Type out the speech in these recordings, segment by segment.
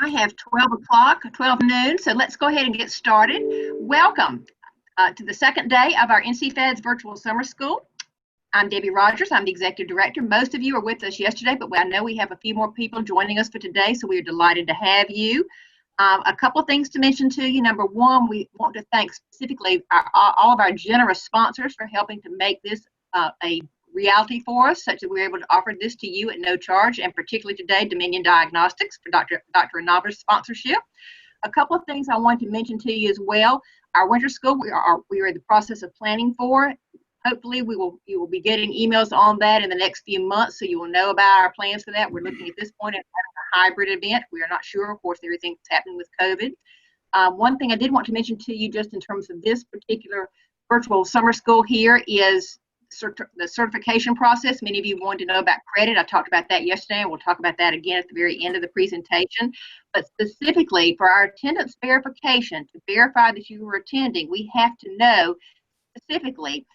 I have 12 o'clock, 12 noon, so let's go ahead and get started. Welcome to the second day of our NCFADS virtual summer school. I'm Debbie Rogers. I'm the executive director. Most of you were with us yesterday, but I know we have a few more people joining us for today, so we are delighted to have you. A couple of things to mention to you. Number one, we want to thank specifically all of our generous sponsors for helping to make this a reality for us, such that we're able to offer this to you at no charge, and particularly today, Dominion Diagnostics for Dr. Inaba's sponsorship. A couple of things I want to mention to you as well. Our winter school, we are in the process of planning for. Hopefully, you will be getting emails on that in the next few months, so you will know about our plans for that. We're looking at this point at having a hybrid event. We are not sure, of course, everything that's happening with COVID. One thing I did want to mention to you just in terms of this particular virtual summer school here is the certification process. Many of you wanted to know about credit. I talked about that yesterday, and we'll talk about that again at the very end of the presentation. But specifically for our attendance verification, to verify that you were attending, we have to know specifically,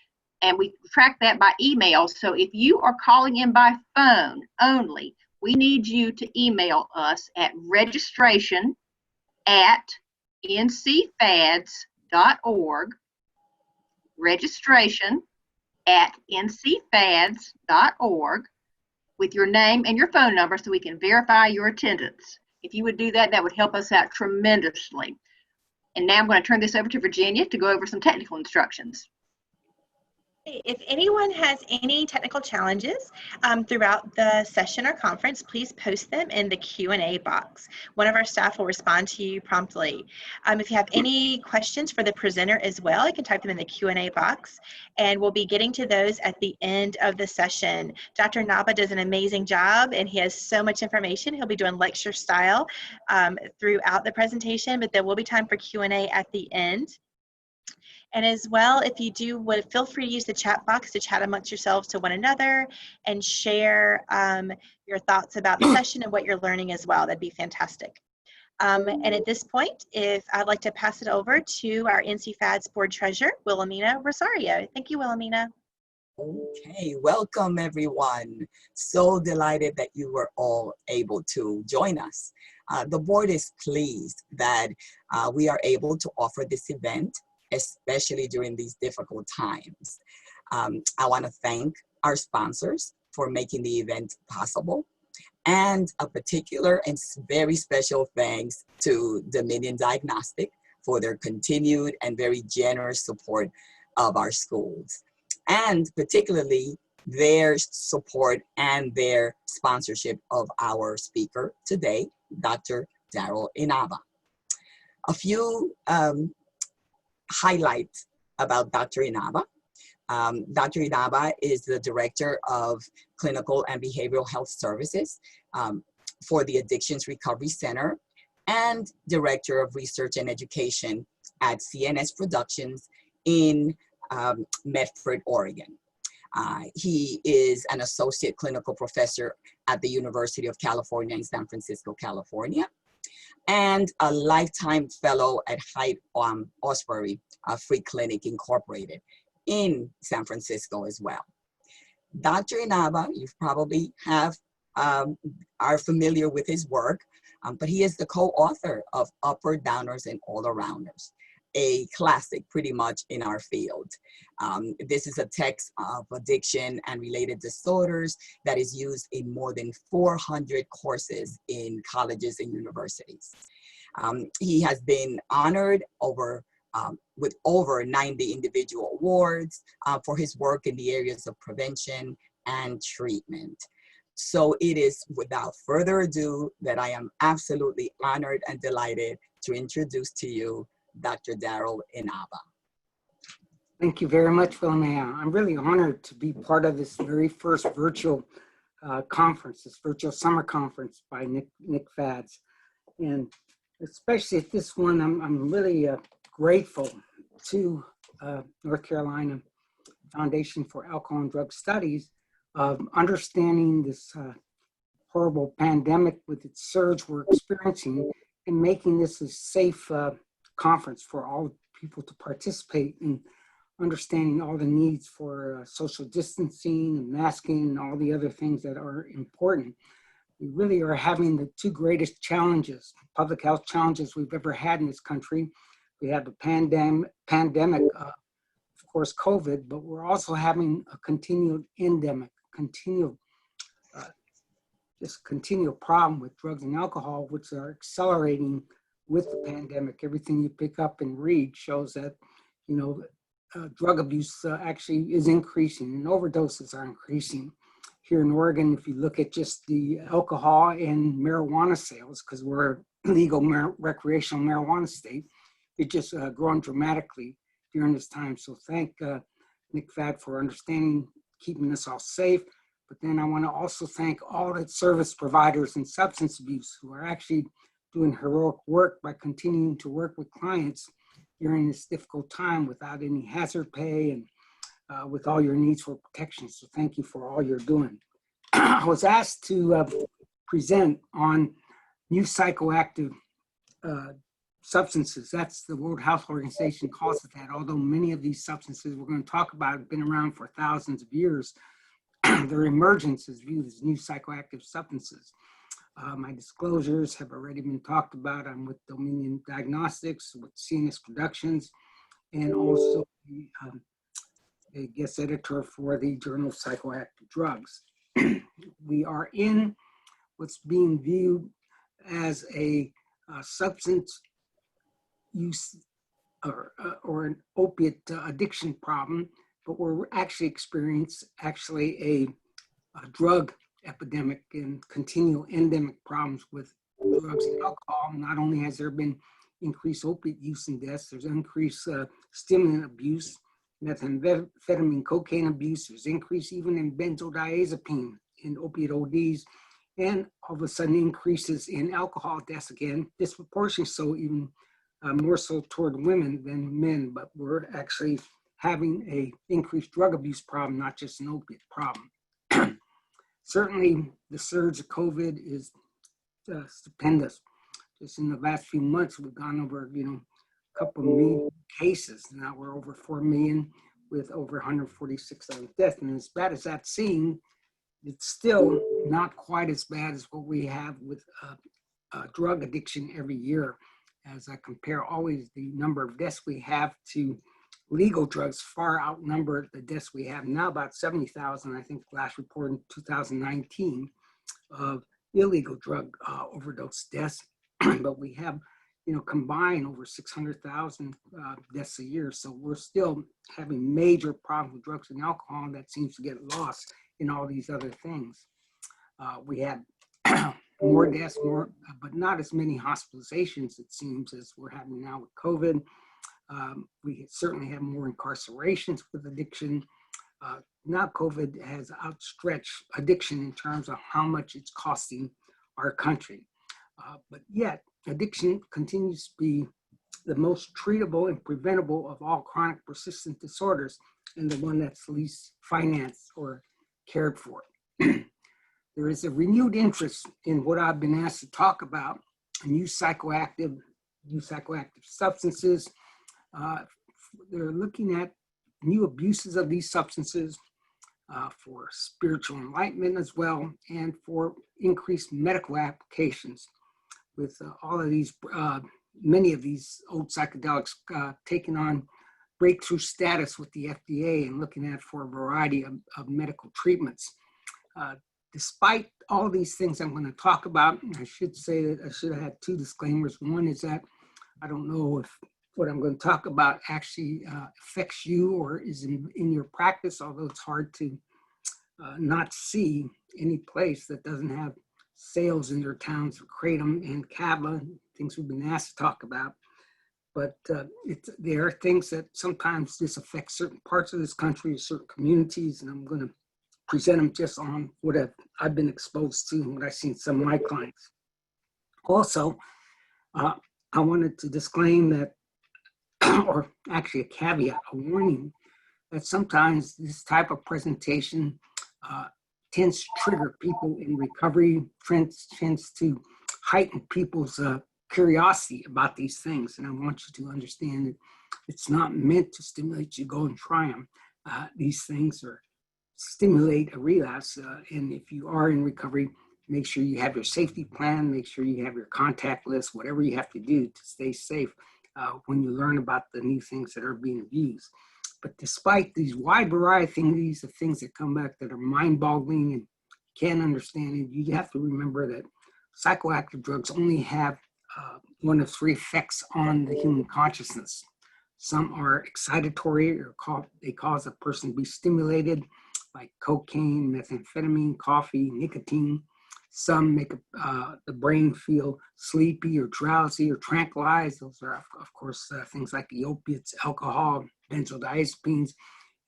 and we track that by email. So if you are calling in by phone only, we need you to email us at registration@ncfads.org, registration@ncfads.org, with your name and your phone number so we can verify your attendance. If you would do that, that would help us out tremendously. And now I'm going to turn this over to Virginia to go over some technical instructions. If anyone has any technical challenges throughout the session or conference, please post them in the Q&A box. One of our staff will respond to you promptly. If you have any questions for the presenter as well, you can type them in the Q&A box, and we'll be getting to those at the end of the session. Dr. Inaba does an amazing job, and he has so much information. He'll be doing lecture style throughout the presentation, but there will be time for Q&A at the end. And as well, if you do, feel free to use the chat box to chat amongst yourselves to one another and share your thoughts about the session and what you're learning as well. That'd be fantastic. And at this point, if I'd like to pass it over to our NCFADS board treasurer, Wilhelmina Rosario. Thank you, Wilhelmina. Okay, welcome everyone. So delighted that you were all able to join us. The board is pleased that we are able to offer this event, especially during these difficult times. I want to thank our sponsors for making the event possible, and a particular and very special thanks to Dominion Diagnostic for their continued and very generous support of our schools, and particularly their support and their sponsorship of our speaker today, Dr. Darryl Inaba. A few highlight about Dr. Inaba. Dr. Inaba is the Director of Clinical and Behavioral Health Services for the Addictions Recovery Center and Director of Research and Education at CNS Productions in Medford, Oregon. He is an Associate Clinical Professor at the University of California in San Francisco, California, and a lifetime fellow at Hyde Osbury Free Clinic Incorporated in San Francisco as well. Dr. Inaba, you probably are familiar with his work, but he is the co-author of Upper Downers and All Arounders, a classic pretty much in our field. This is a text of addiction and related disorders that is used in more than 400 courses in colleges and universities. He has been honored with over 90 individual awards for his work in the areas of prevention and treatment. So it is without further ado that I am absolutely honored and delighted to introduce to you Dr. Darryl Inaba. Thank you very much, Wilhelmina. I'm really honored to be part of this very first virtual conference, this virtual summer conference by NCFADS. And especially at this one, I'm really grateful to North Carolina Foundation for Alcohol and Drug Studies of understanding this horrible pandemic with its surge we're experiencing and making this a safe conference for all people to participate in, understanding all the needs for social distancing and masking and all the other things that are important. We really are having the two greatest challenges, public health challenges we've ever had in this country. We have a pandemic, of course, COVID, but we're also having a continued endemic, continual problem with drugs and alcohol, which are accelerating with the pandemic. Everything you pick up and read shows that, drug abuse actually is increasing and overdoses are increasing. Here in Oregon, if you look at just the alcohol and marijuana sales, because we're a legal recreational marijuana state, it's just grown dramatically during this time. So thank NCFADS for understanding, keeping us all safe. But then I want to also thank all the service providers in substance abuse who are actually doing heroic work by continuing to work with clients during this difficult time without any hazard pay and with all your needs for protection. So thank you for all you're doing. I was asked to present on new psychoactive substances. That's the World Health Organization calls it that, although many of these substances we're going to talk about have been around for thousands of years. Their emergence is viewed as new psychoactive substances. My disclosures have already been talked about. I'm with Dominion Diagnostics, with CNS Productions, and also a guest editor for the Journal of Psychoactive Drugs. We are in what's being viewed as a substance use or an opiate addiction problem, but we're actually experiencing a drug epidemic and continual endemic problems with drugs and alcohol. Not only has there been increased opiate use and deaths, there's increased stimulant abuse, methamphetamine, cocaine abuse, there's increase even in benzodiazepine in opiate ODs, and all of a sudden increases in alcohol deaths again, disproportionately so, even more so toward women than men, but we're actually having a increased drug abuse problem, not just an opiate problem. Certainly the surge of COVID is stupendous. Just in the last few months, we've gone over, a couple of million cases. Now we're over 4 million with over 146,000 deaths. And as bad as that seems, it's still not quite as bad as what we have with drug addiction every year. As I compare always the number of deaths we have to legal drugs, far outnumber the deaths we have now, about 70,000, I think last report in 2019 of illegal drug overdose deaths. But we have, combined over 600,000 deaths a year. So we're still having major problems with drugs and alcohol, and that seems to get lost in all these other things. We have more deaths, but not as many hospitalizations, it seems, as we're having now with COVID. We certainly have more incarcerations with addiction. Now COVID has outstretched addiction in terms of how much it's costing our country. But yet, addiction continues to be the most treatable and preventable of all chronic persistent disorders, and the one that's least financed or cared for. There is a renewed interest in what I've been asked to talk about, new psychoactive substances. They're looking at new abuses of these substances for spiritual enlightenment as well, and for increased medical applications with all of these, many of these old psychedelics taking on breakthrough status with the FDA and looking at for a variety of medical treatments. Despite all these things I'm going to talk about, I should say that I should have had two disclaimers. One is that I don't know if what I'm going to talk about actually affects you or is in your practice, although it's hard to not see any place that doesn't have sales in their towns of Kratom and Kava, things we've been asked to talk about. But there are things that sometimes this affects certain parts of this country, certain communities, and I'm going to present them just on what I've been exposed to and what I've seen some of my clients. Also, I wanted to disclaim that, or actually a caveat, a warning, that sometimes this type of presentation tends to trigger people in recovery, tends to heighten people's curiosity about these things. And I want you to understand that it's not meant to stimulate you to go and try them. These things are stimulate a relapse. And if you are in recovery, make sure you have your safety plan, make sure you have your contact list, whatever you have to do to stay safe when you learn about the new things that are being abused. But despite these wide varieties of things that come back that are mind-boggling and can't understand it, you have to remember that psychoactive drugs only have one of three effects on the human consciousness. Some are excitatory, or they cause a person to be stimulated, like cocaine, methamphetamine, coffee, nicotine. Some make the brain feel sleepy or drowsy or tranquilized. Those are, of course, things like the opiates, alcohol, benzodiazepines.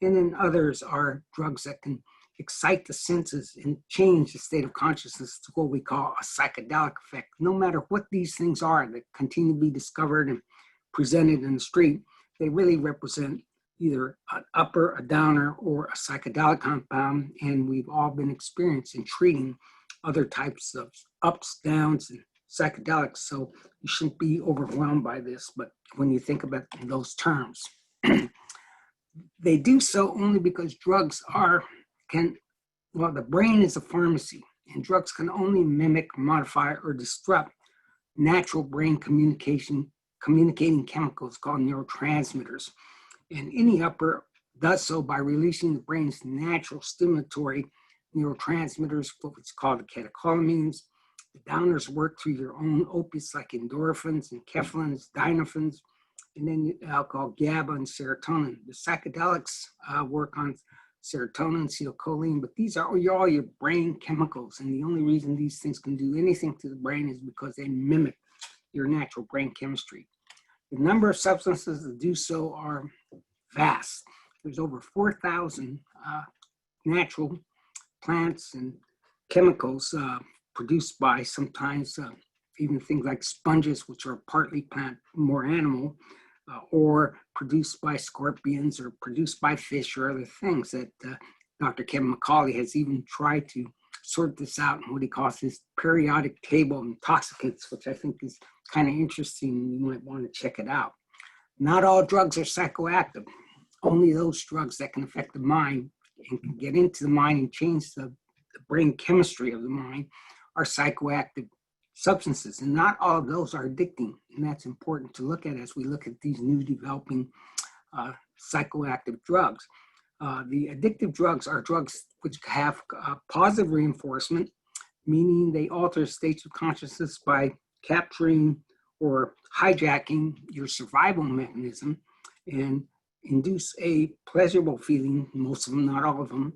And then others are drugs that can excite the senses and change the state of consciousness to what we call a psychedelic effect. No matter what these things are that continue to be discovered and presented in the street, they really represent either an upper, a downer, or a psychedelic compound. And we've all been experienced in treating other types of ups, downs, and psychedelics. So you shouldn't be overwhelmed by this, but when you think about it in those terms, they do so only because drugs the brain is a pharmacy, and drugs can only mimic, modify, or disrupt natural brain communicating chemicals called neurotransmitters. And any upper does so by releasing the brain's natural stimulatory neurotransmitters, what's called the catecholamines. The downers work through your own opiates like endorphins and enkephalins, dynorphins, and then alcohol, GABA, and serotonin. The psychedelics work on serotonin, acetylcholine, but these are all your brain chemicals. And the only reason these things can do anything to the brain is because they mimic your natural brain chemistry. The number of substances that do so are vast. There's over 4,000 natural plants and chemicals produced by sometimes even things like sponges, which are partly plant, more animal, or produced by scorpions or produced by fish or other things that Dr. Kevin McCauley has even tried to sort this out in what he calls his periodic table of intoxicants, which I think is kind of interesting. You might want to check it out. Not all drugs are psychoactive. Only those drugs that can affect the mind and can get into the mind and change the brain chemistry of the mind are psychoactive substances. And not all of those are addicting. And that's important to look at as we look at these new developing psychoactive drugs. The addictive drugs are drugs which have positive reinforcement, meaning they alter states of consciousness by capturing or hijacking your survival mechanism and induce a pleasurable feeling, most of them, not all of them,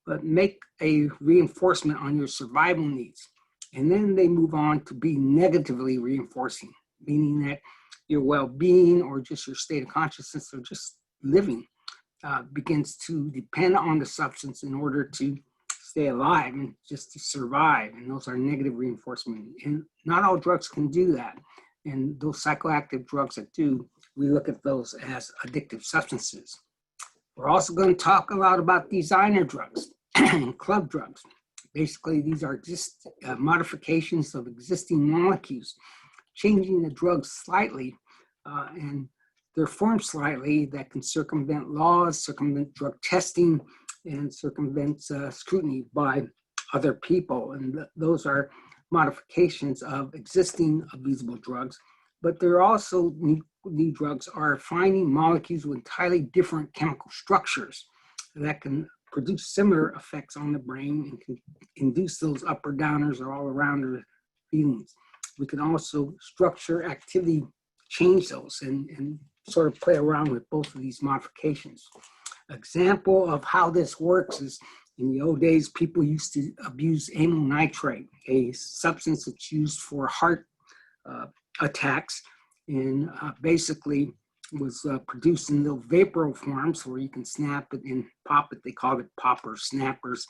but make a reinforcement on your survival needs. And then they move on to be negatively reinforcing, meaning that your well-being or just your state of consciousness or just living begins to depend on the substance in order to stay alive and just to survive. And those are negative reinforcement. And not all drugs can do that. And those psychoactive drugs that do, we look at those as addictive substances. We're also going to talk a lot about designer drugs and club drugs. Basically, these are just modifications of existing molecules, changing the drug slightly and they're formed slightly that can circumvent laws, circumvent drug testing, and circumvent scrutiny by other people. And those are modifications of existing abusable drugs. But there are also new drugs are finding molecules with entirely different chemical structures that can produce similar effects on the brain and can induce those up or downers or all arounder feelings. We can also structure activity, change those and sort of play around with both of these modifications. Example of how this works is in the old days, people used to abuse amyl nitrate, a substance that's used for heart attacks, and basically was produced in little vapor forms where you can snap it and pop it. They called it poppers, snappers.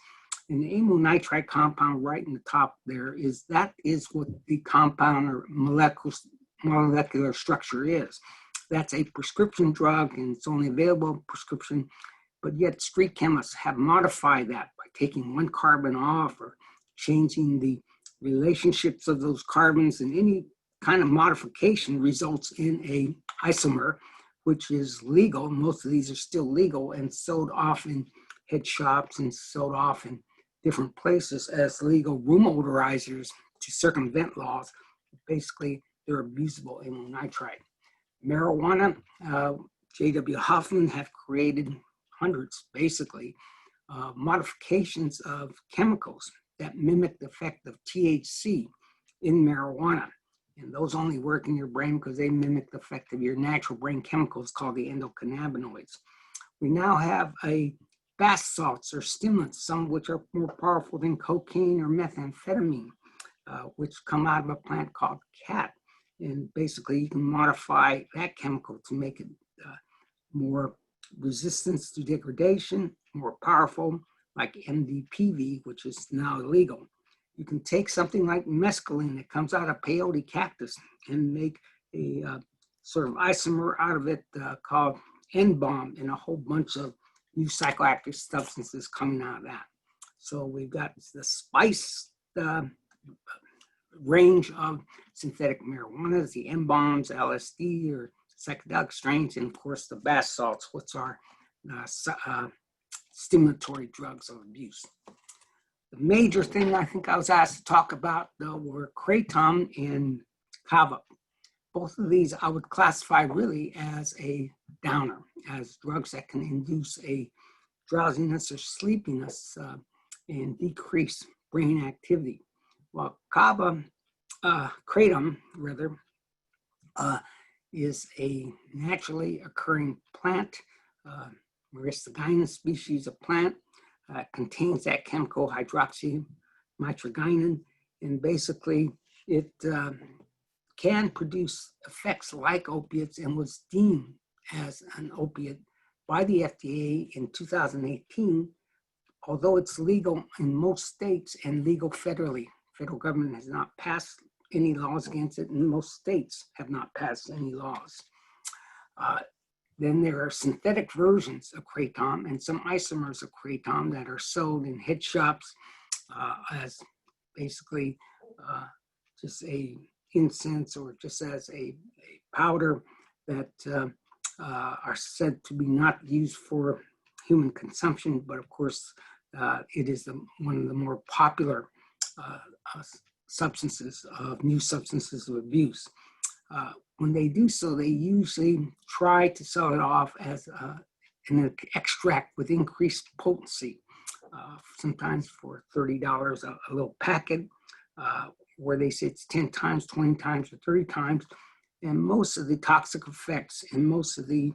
And the amyl nitrite compound right in the top there that is what the compound or molecular structure is. That's a prescription drug and it's only available prescription, but yet street chemists have modified that by taking one carbon off or changing the relationships of those carbons, and any kind of modification results in a isomer, which is legal. Most of these are still legal and sold off in head shops and sold off in different places as legal room odorizers to circumvent laws. Basically, they're abusable amyl nitrite. Marijuana, J.W. Hoffman have created hundreds, basically, modifications of chemicals that mimic the effect of THC in marijuana. And those only work in your brain because they mimic the effect of your natural brain chemicals called the endocannabinoids. We now have bath salts or stimulants, some of which are more powerful than cocaine or methamphetamine, which come out of a plant called Khat. And basically, you can modify that chemical to make it more resistance to degradation, more powerful, like MDPV, which is now illegal. You can take something like mescaline that comes out of peyote cactus and make a sort of isomer out of it called N-bomb, and a whole bunch of new psychoactive substances coming out of that. So we've got the spice range of synthetic marijuanas, the N-bombs, LSD, or psychedelic strains, and of course the bath salts, which are stimulatory drugs of abuse. The major thing I think I was asked to talk about, though, were Kratom and Kava. Both of these I would classify really as a downer, as drugs that can induce a drowsiness or sleepiness and decrease brain activity. While Kratom, rather, is a naturally occurring plant, Myristigina species of plant, contains that chemical hydroxymitragynine, and basically it can produce effects like opiates and was deemed as an opiate by the FDA in 2018, although it's legal in most states and legal federally. Federal government has not passed any laws against it, and most states have not passed any laws. Then there are synthetic versions of Kratom and some isomers of Kratom that are sold in head shops as basically just a incense or just as a powder that are said to be not used for human consumption, but of course it is one of the more popular new substances of abuse. When they do so, they usually try to sell it off as an extract with increased potency, sometimes for $30 a little packet, where they say it's 10 times, 20 times, or 30 times. And most of the toxic effects and most of the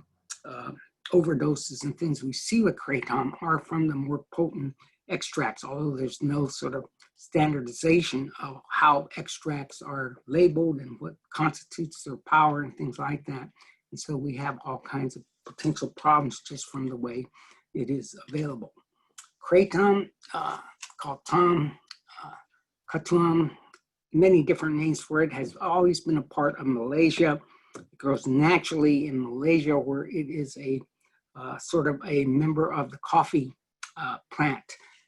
overdoses and things we see with Kratom are from the more potent extracts, although there's no sort of standardization of how extracts are labeled and what constitutes their power and things like that. And so we have all kinds of potential problems just from the way it is available. Kratom, Kratom, many different names for it, has always been a part of Malaysia. It grows naturally in Malaysia, where it is a sort of a member of the coffee plant.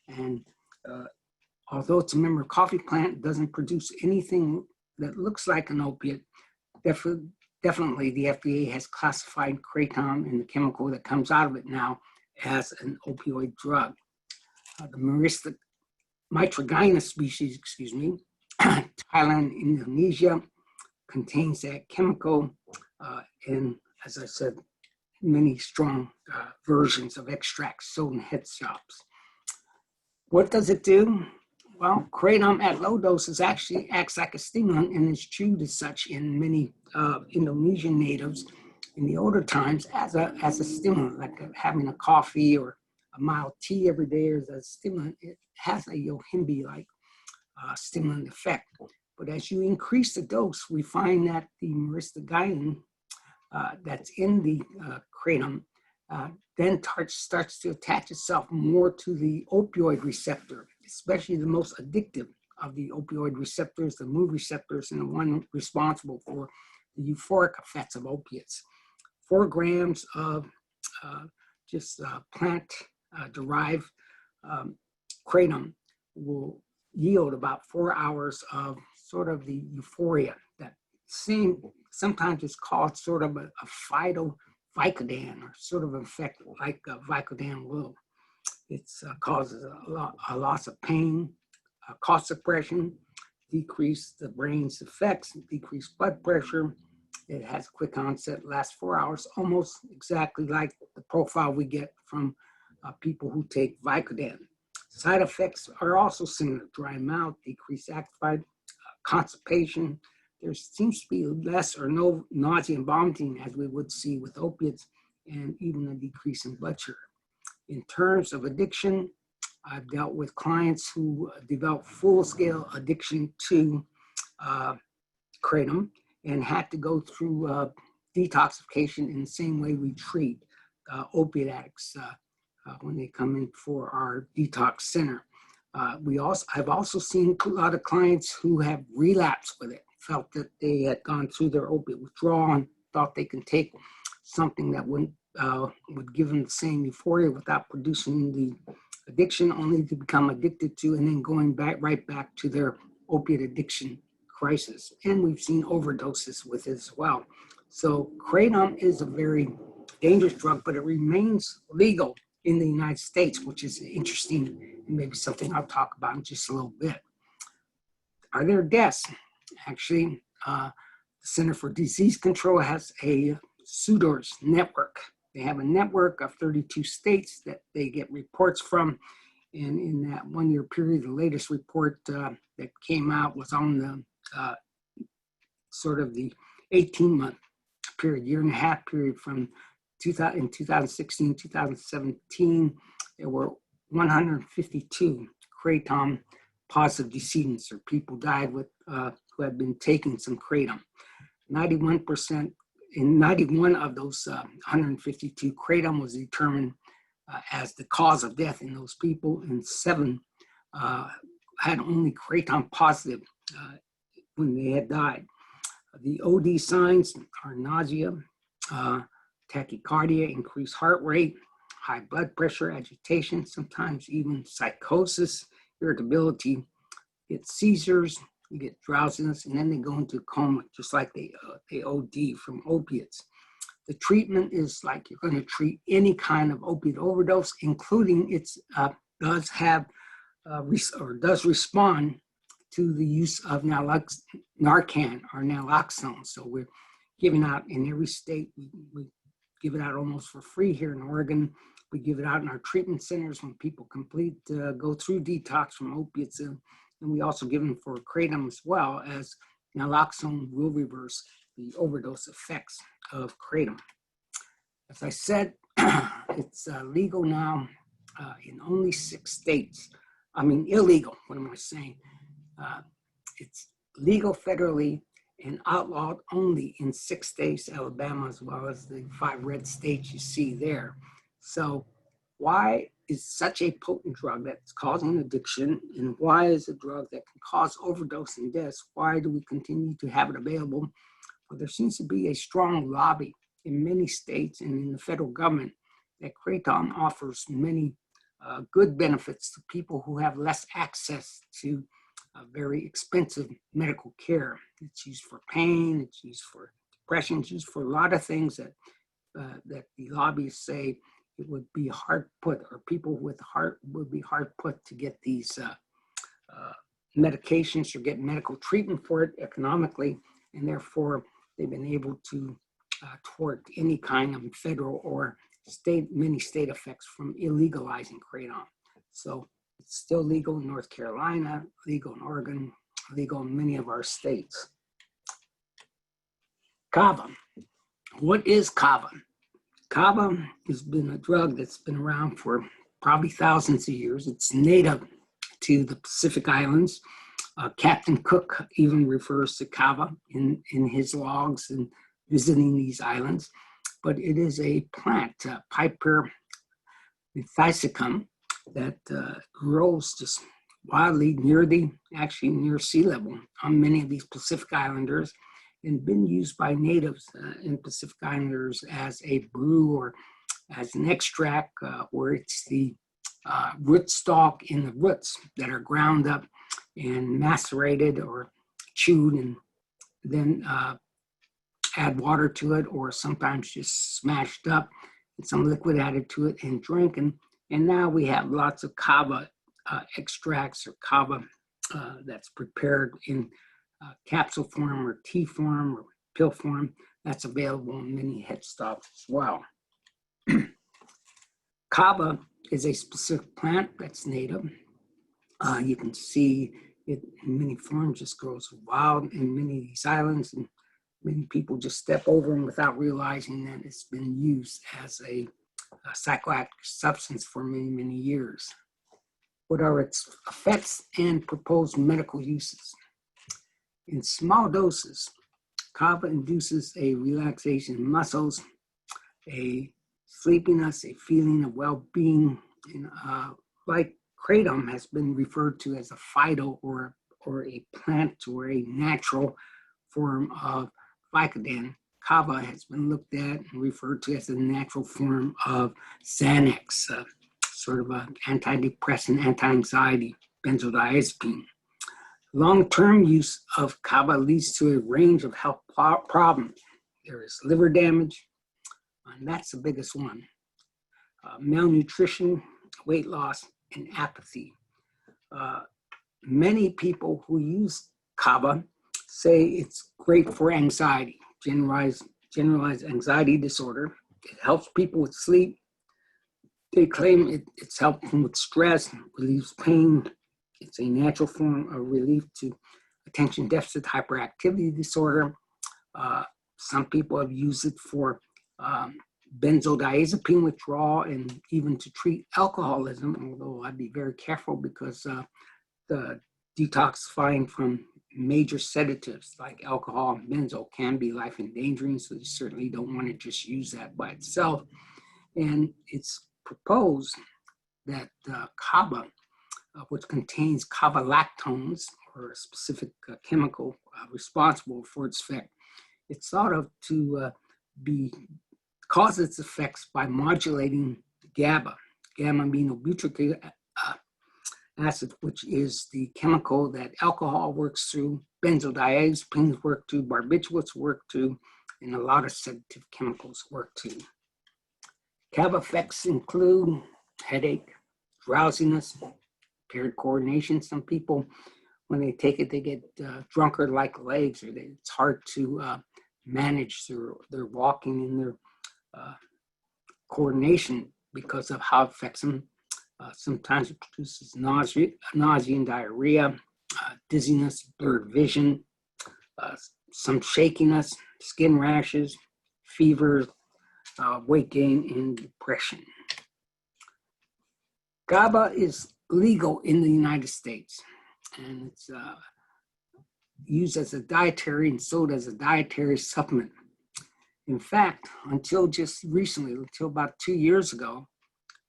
And although it's a member of coffee plant, it doesn't produce anything that looks like an opiate. Definitely the FDA has classified Kratom and the chemical that comes out of it now as an opioid drug. The Myristigina species, Thailand, Indonesia, contains that chemical, and as I said, many strong versions of extracts sold in head shops. What does it do? Well, Kratom at low doses actually acts like a stimulant and is chewed as such in many Indonesian natives in the older times as a stimulant, like having a coffee or a mild tea every day as a stimulant. It has a yohimbe-like stimulant effect. But as you increase the dose, we find that the myristigine that's in the Kratom then starts to attach itself more to the opioid receptor, especially the most addictive of the opioid receptors, the mood receptors, and the one responsible for the euphoric effects of opiates. 4 grams of just plant-derived Kratom will yield about 4 hours of sort of the euphoria. That sometimes it's called sort of a phyto Vicodin, or sort of effect like Vicodin will. It causes a loss of pain, cost suppression, decrease the brain's effects, decrease blood pressure. It has quick onset, lasts 4 hours, almost exactly like the profile we get from people who take Vicodin. Side effects are also similar: dry mouth, decreased appetite, constipation. There seems to be less or no nausea and vomiting, as we would see with opiates, and even a decrease in blood sugar. In terms of addiction, I've dealt with clients who developed full-scale addiction to Kratom and had to go through detoxification in the same way we treat opiate addicts when they come in for our detox center. I've also seen a lot of clients who have relapsed with it, felt that they had gone through their opiate withdrawal and thought they can take something that would give them the same euphoria without producing the addiction, only to become addicted to, and then going right back to their opiate addiction crisis. And we've seen overdoses with it as well. So Kratom is a very dangerous drug, but it remains legal in the United States, which is interesting and maybe something I'll talk about in just a little bit. Are there deaths? Actually, the Center for Disease Control has a SUDORS network. They have a network of 32 states that they get reports from. And in that 1 year period, the latest report that came out was on the sort of the 18-month period, year and a half period from 2016, 2017. There were 152 Kratom positive decedents, or people died with who had been taking some Kratom. 91%. In 91 of those 152, Kratom was determined as the cause of death in those people, and 7 had only Kratom positive when they had died. The OD signs are nausea, tachycardia, increased heart rate, high blood pressure, agitation, sometimes even psychosis, irritability, you get seizures, you get drowsiness, and then they go into coma, just like they OD from opiates. The treatment is like you're going to treat any kind of opiate overdose, including it does have does respond to the use of Narcan or naloxone. So we're giving out in every state. We give it out almost for free here in Oregon. We give it out in our treatment centers when people go through detox from opiates. And we also give them for Kratom as well, as naloxone will reverse the overdose effects of Kratom. As I said, it's legal now in only 6 states. I mean, illegal, what am I saying? It's legal federally and outlawed only in 6 states, Alabama, as well as the 5 red states you see there. So why is such a potent drug that's causing addiction, and why is a drug that can cause overdose and deaths, why do we continue to have it available? Well, there seems to be a strong lobby in many states and in the federal government that Kratom offers many good benefits to people who have less access to very expensive medical care. It's used for pain, it's used for depression, it's used for a lot of things that the lobbyists say it would be hard put, or people with heart would be hard put to get these medications or get medical treatment for it economically, and therefore they've been able to thwart any kind of federal or many state effects from illegalizing Kratom. So it's still legal in North Carolina, legal in Oregon, legal in many of our states. Kava. What is Kava? Kava has been a drug that's been around for probably thousands of years. It's native to the Pacific Islands. Captain Cook even refers to Kava in his logs and visiting these islands. But it is a plant, Piper methysicum, that grows just wildly near sea level on many of these Pacific Islanders, and been used by natives in Pacific Islanders as a brew or as an extract, where it's the rootstock in the roots that are ground up and macerated or chewed, and then add water to it, or sometimes just smashed up and some liquid added to it and drink. And And now we have lots of kava extracts or kava that's prepared in capsule form or tea form or pill form. That's available in many head stops as well. Kava is a specific plant that's native. You can see it in many forms, just grows wild in many of these islands, and many people just step over them without realizing that it's been used as a psychoactive substance for many, many years. What are its effects and proposed medical uses? In small doses, kava induces a relaxation in muscles, a sleepiness, a feeling of well-being, and like Kratom has been referred to as a phyto or a plant or a natural form of Vicodin. Kava has been looked at and referred to as a natural form of Xanax, sort of an antidepressant, anti-anxiety, benzodiazepine. Long-term use of kava leads to a range of health problems. There is liver damage, and that's the biggest one. Malnutrition, weight loss, and apathy. Many people who use kava say it's great for anxiety, generalized anxiety disorder. It helps people with sleep. They claim it's helped them with stress, relieves pain. It's a natural form of relief to attention deficit hyperactivity disorder. Some people have used it for benzodiazepine withdrawal and even to treat alcoholism, although I'd be very careful because the detoxifying from major sedatives like alcohol and benzo can be life endangering, so you certainly don't want to just use that by itself. And it's proposed that kava, which contains kava lactones, or a specific chemical responsible for its effect, it's thought of to cause its effects by modulating GABA, gamma-aminobutyric acid, which is the chemical that alcohol works through, benzodiazepines work through, barbiturates work through, and a lot of sedative chemicals work too. Kava effects include headache, drowsiness, impaired coordination. Some people, when they take it, they get drunker like legs, or it's hard to manage their walking and their coordination because of how it affects them. Sometimes it produces nausea and diarrhea, dizziness, blurred vision, some shakiness, skin rashes, fever, weight gain, and depression. GABA is legal in the United States, and it's used as a dietary and sold as a dietary supplement. In fact, until just recently, until about 2 years ago,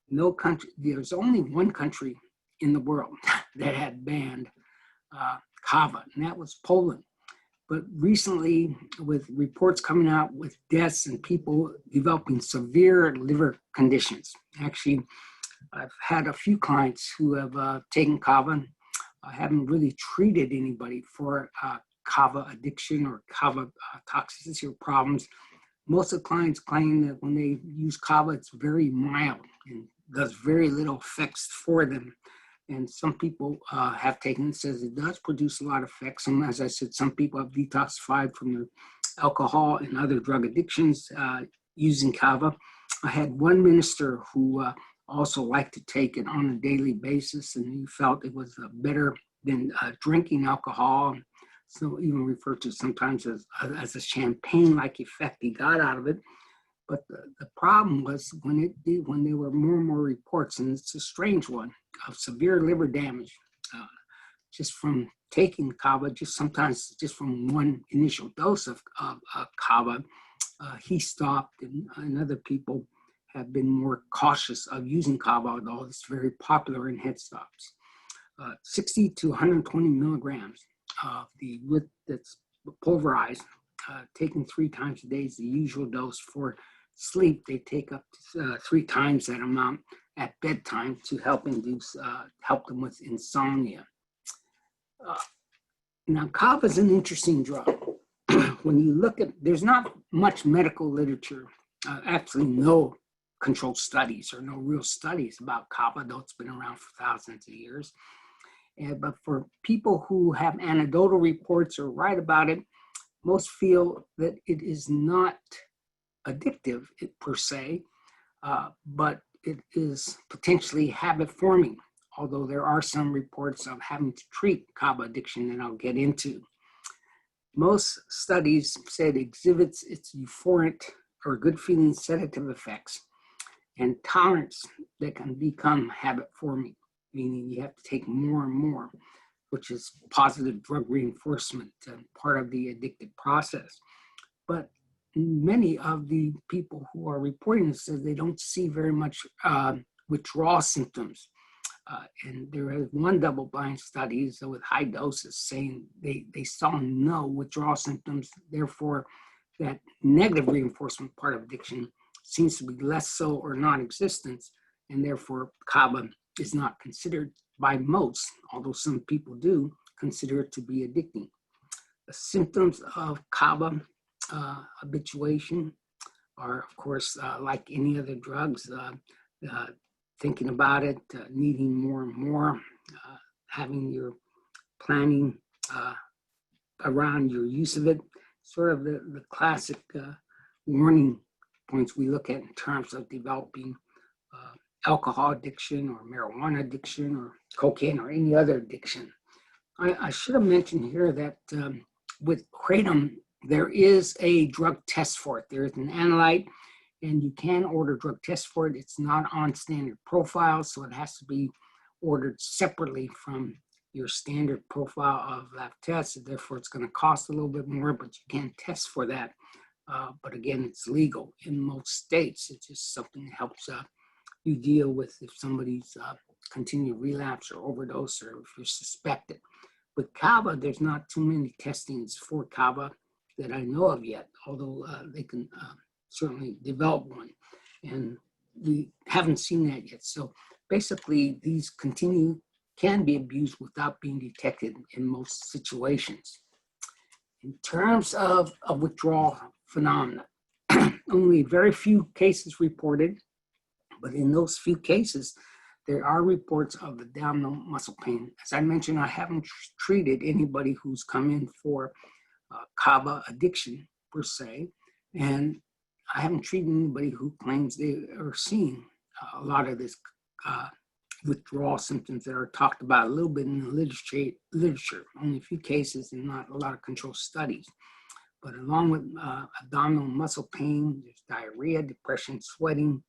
no country, there's only one country in the world that had banned kava, and that was Poland. But recently, with reports coming out with deaths and people developing severe liver conditions. Actually, I've had a few clients who have taken kava. I haven't really treated anybody for kava addiction or kava toxicity or problems. Most of the clients claim that when they use kava, it's very mild and does very little effects for them. And some people have taken it, says it does produce a lot of effects. And as I said, some people have detoxified from their alcohol and other drug addictions using kava. I had one minister who also liked to take it on a daily basis, and he felt it was better than drinking alcohol. So even referred to sometimes as a champagne-like effect he got out of it. But the problem was when there were more and more reports, and it's a strange one, of severe liver damage just from taking kava, sometimes just from one initial dose of kava. He stopped, and other people have been more cautious of using kava, although it's very popular in head stops. 60 to 120 milligrams of that's pulverized, taken 3 times a day is the usual dose. For sleep, they take up to 3 times that amount at bedtime to help them with insomnia. Now, kava is an interesting drug. When you look at, there's not much medical literature, absolutely no controlled studies or no real studies about kava, though it's been around for thousands of years. But for people who have anecdotal reports or write about it, most feel that it is not addictive per se, but it is potentially habit forming, although there are some reports of having to treat kava addiction that I'll get into. Most studies said it exhibits its euphoric or good feeling sedative effects and tolerance that can become habit forming, meaning you have to take more and more, which is positive drug reinforcement, part of the addictive process. But many of the people who are reporting this says they don't see very much withdrawal symptoms. And there is one double-blind study with high doses saying they saw no withdrawal symptoms. Therefore, that negative reinforcement part of addiction seems to be less so or non-existent, and therefore kava is not considered by most, although some people do consider it to be addicting. The symptoms of kava habituation are, of course, like any other drugs, thinking about it, needing more and more, having your planning around your use of it, sort of the classic warning points we look at in terms of developing alcohol addiction or marijuana addiction or cocaine or any other addiction. I should have mentioned here that with Kratom, there is a drug test for it. There is an analyte, and you can order drug tests for it. It's not on standard profile, so it has to be ordered separately from your standard profile of lab tests. Therefore, it's going to cost a little bit more, but you can test for that. But again, it's legal in most states. It's just something that helps you deal with if somebody's continued relapse or overdose, or if you're suspected. With kava, there's not too many testings for kava that I know of yet, although they can certainly develop one. And we haven't seen that yet. So basically, these can be abused without being detected in most situations. In terms of withdrawal phenomena, only very few cases reported, but in those few cases, there are reports of abdominal muscle pain. As I mentioned, I haven't treated anybody who's come in for kava addiction per se, and I haven't treated anybody who claims they are seeing a lot of this withdrawal symptoms that are talked about a little bit in the literature. Only a few cases and not a lot of controlled studies. But along with abdominal muscle pain, there's diarrhea, depression, sweating,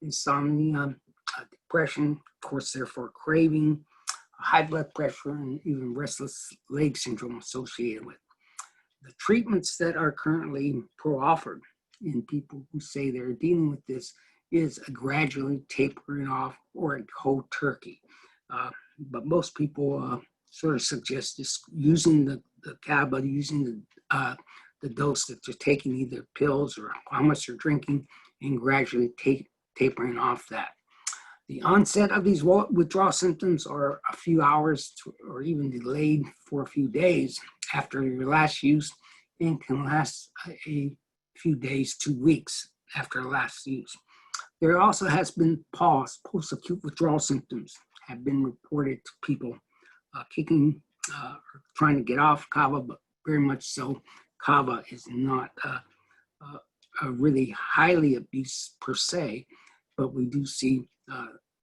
insomnia, depression, of course, therefore craving, high blood pressure, and even restless leg syndrome associated with. The treatments that are currently pro-offered in people who say they're dealing with this is a gradually tapering off or a cold turkey. But most people sort of suggest just using the kava, using the dose that they're taking, either pills or how much they're drinking, and gradually tapering off that. The onset of these withdrawal symptoms are a few hours or even delayed for a few days after your last use, and can last a few days to weeks after last use. There also has been post-acute withdrawal symptoms have been reported to people kicking or trying to get off kava, but very much so, kava is not a really highly abused per se, but we do see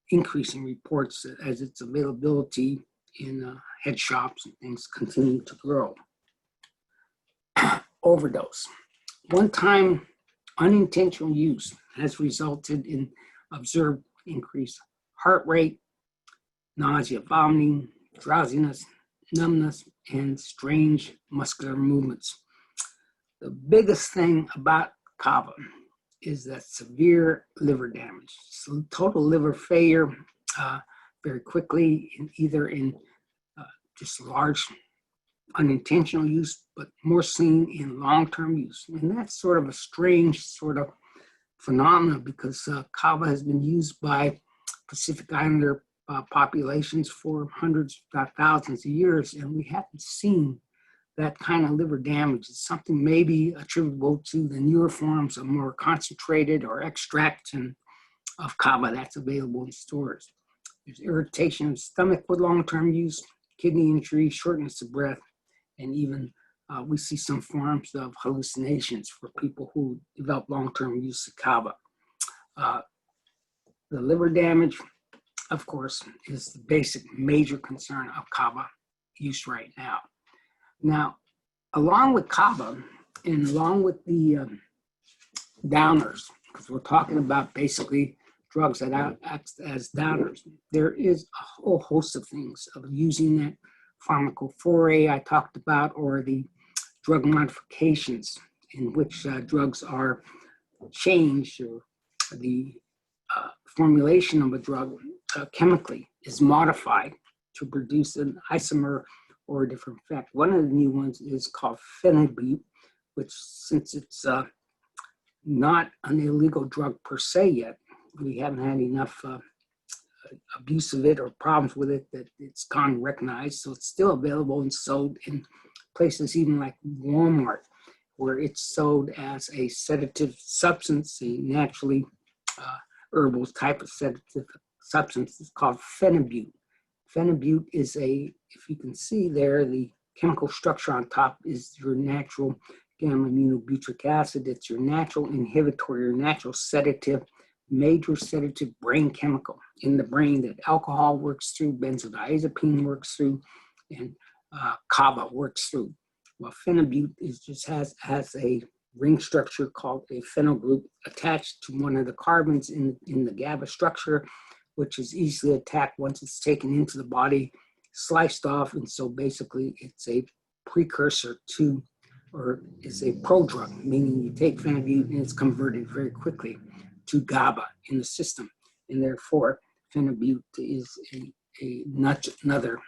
increasing reports as its availability in head shops and things continue to grow. Overdose. One-time unintentional use has resulted in observed increased heart rate, nausea, vomiting, drowsiness, numbness, and strange muscular movements. The biggest thing about kava is that severe liver damage. So total liver failure very quickly, either in just large unintentional use, but more seen in long-term use. And that's sort of a strange sort of phenomenon because kava has been used by Pacific Islander populations for hundreds, if not thousands of years, and we haven't seen that kind of liver damage. It's something maybe attributable to the newer forms of more concentrated or extract and of Kava that's available in stores. There's irritation of stomach with long-term use, kidney injury, shortness of breath, and even we see some forms of hallucinations for people who develop long-term use of Kava. The liver damage, of course, is the basic major concern of Kava use right now. Now, along with Kava and along with the downers, because we're talking about basically drugs that act as downers, there is a whole host of things of using that pharmacophore I talked about, or the drug modifications in which drugs are changed, or the formulation of a drug chemically is modified to produce an isomer or a different effect. One of the new ones is called phenibut, which, since it's not an illegal drug per se yet, we haven't had enough abuse of it or problems with it that it's gone recognized. So it's still available and sold in places even like Walmart, where it's sold as a sedative substance, a naturally herbal type of sedative substance. It's called phenibut. Phenibut is if you can see there, the chemical structure on top is your natural gamma-aminobutyric acid. It's your natural inhibitor, your natural sedative, major sedative brain chemical in the brain that alcohol works through, benzodiazepine works through, and Kava works through. Well, phenibut has a ring structure called a phenyl group attached to one of the carbons in the GABA structure, which is easily attacked once it's taken into the body, sliced off. And so basically it's a precursor to, or is a prodrug, meaning you take phenibut and it's converted very quickly to GABA in the system. And therefore, phenibut is another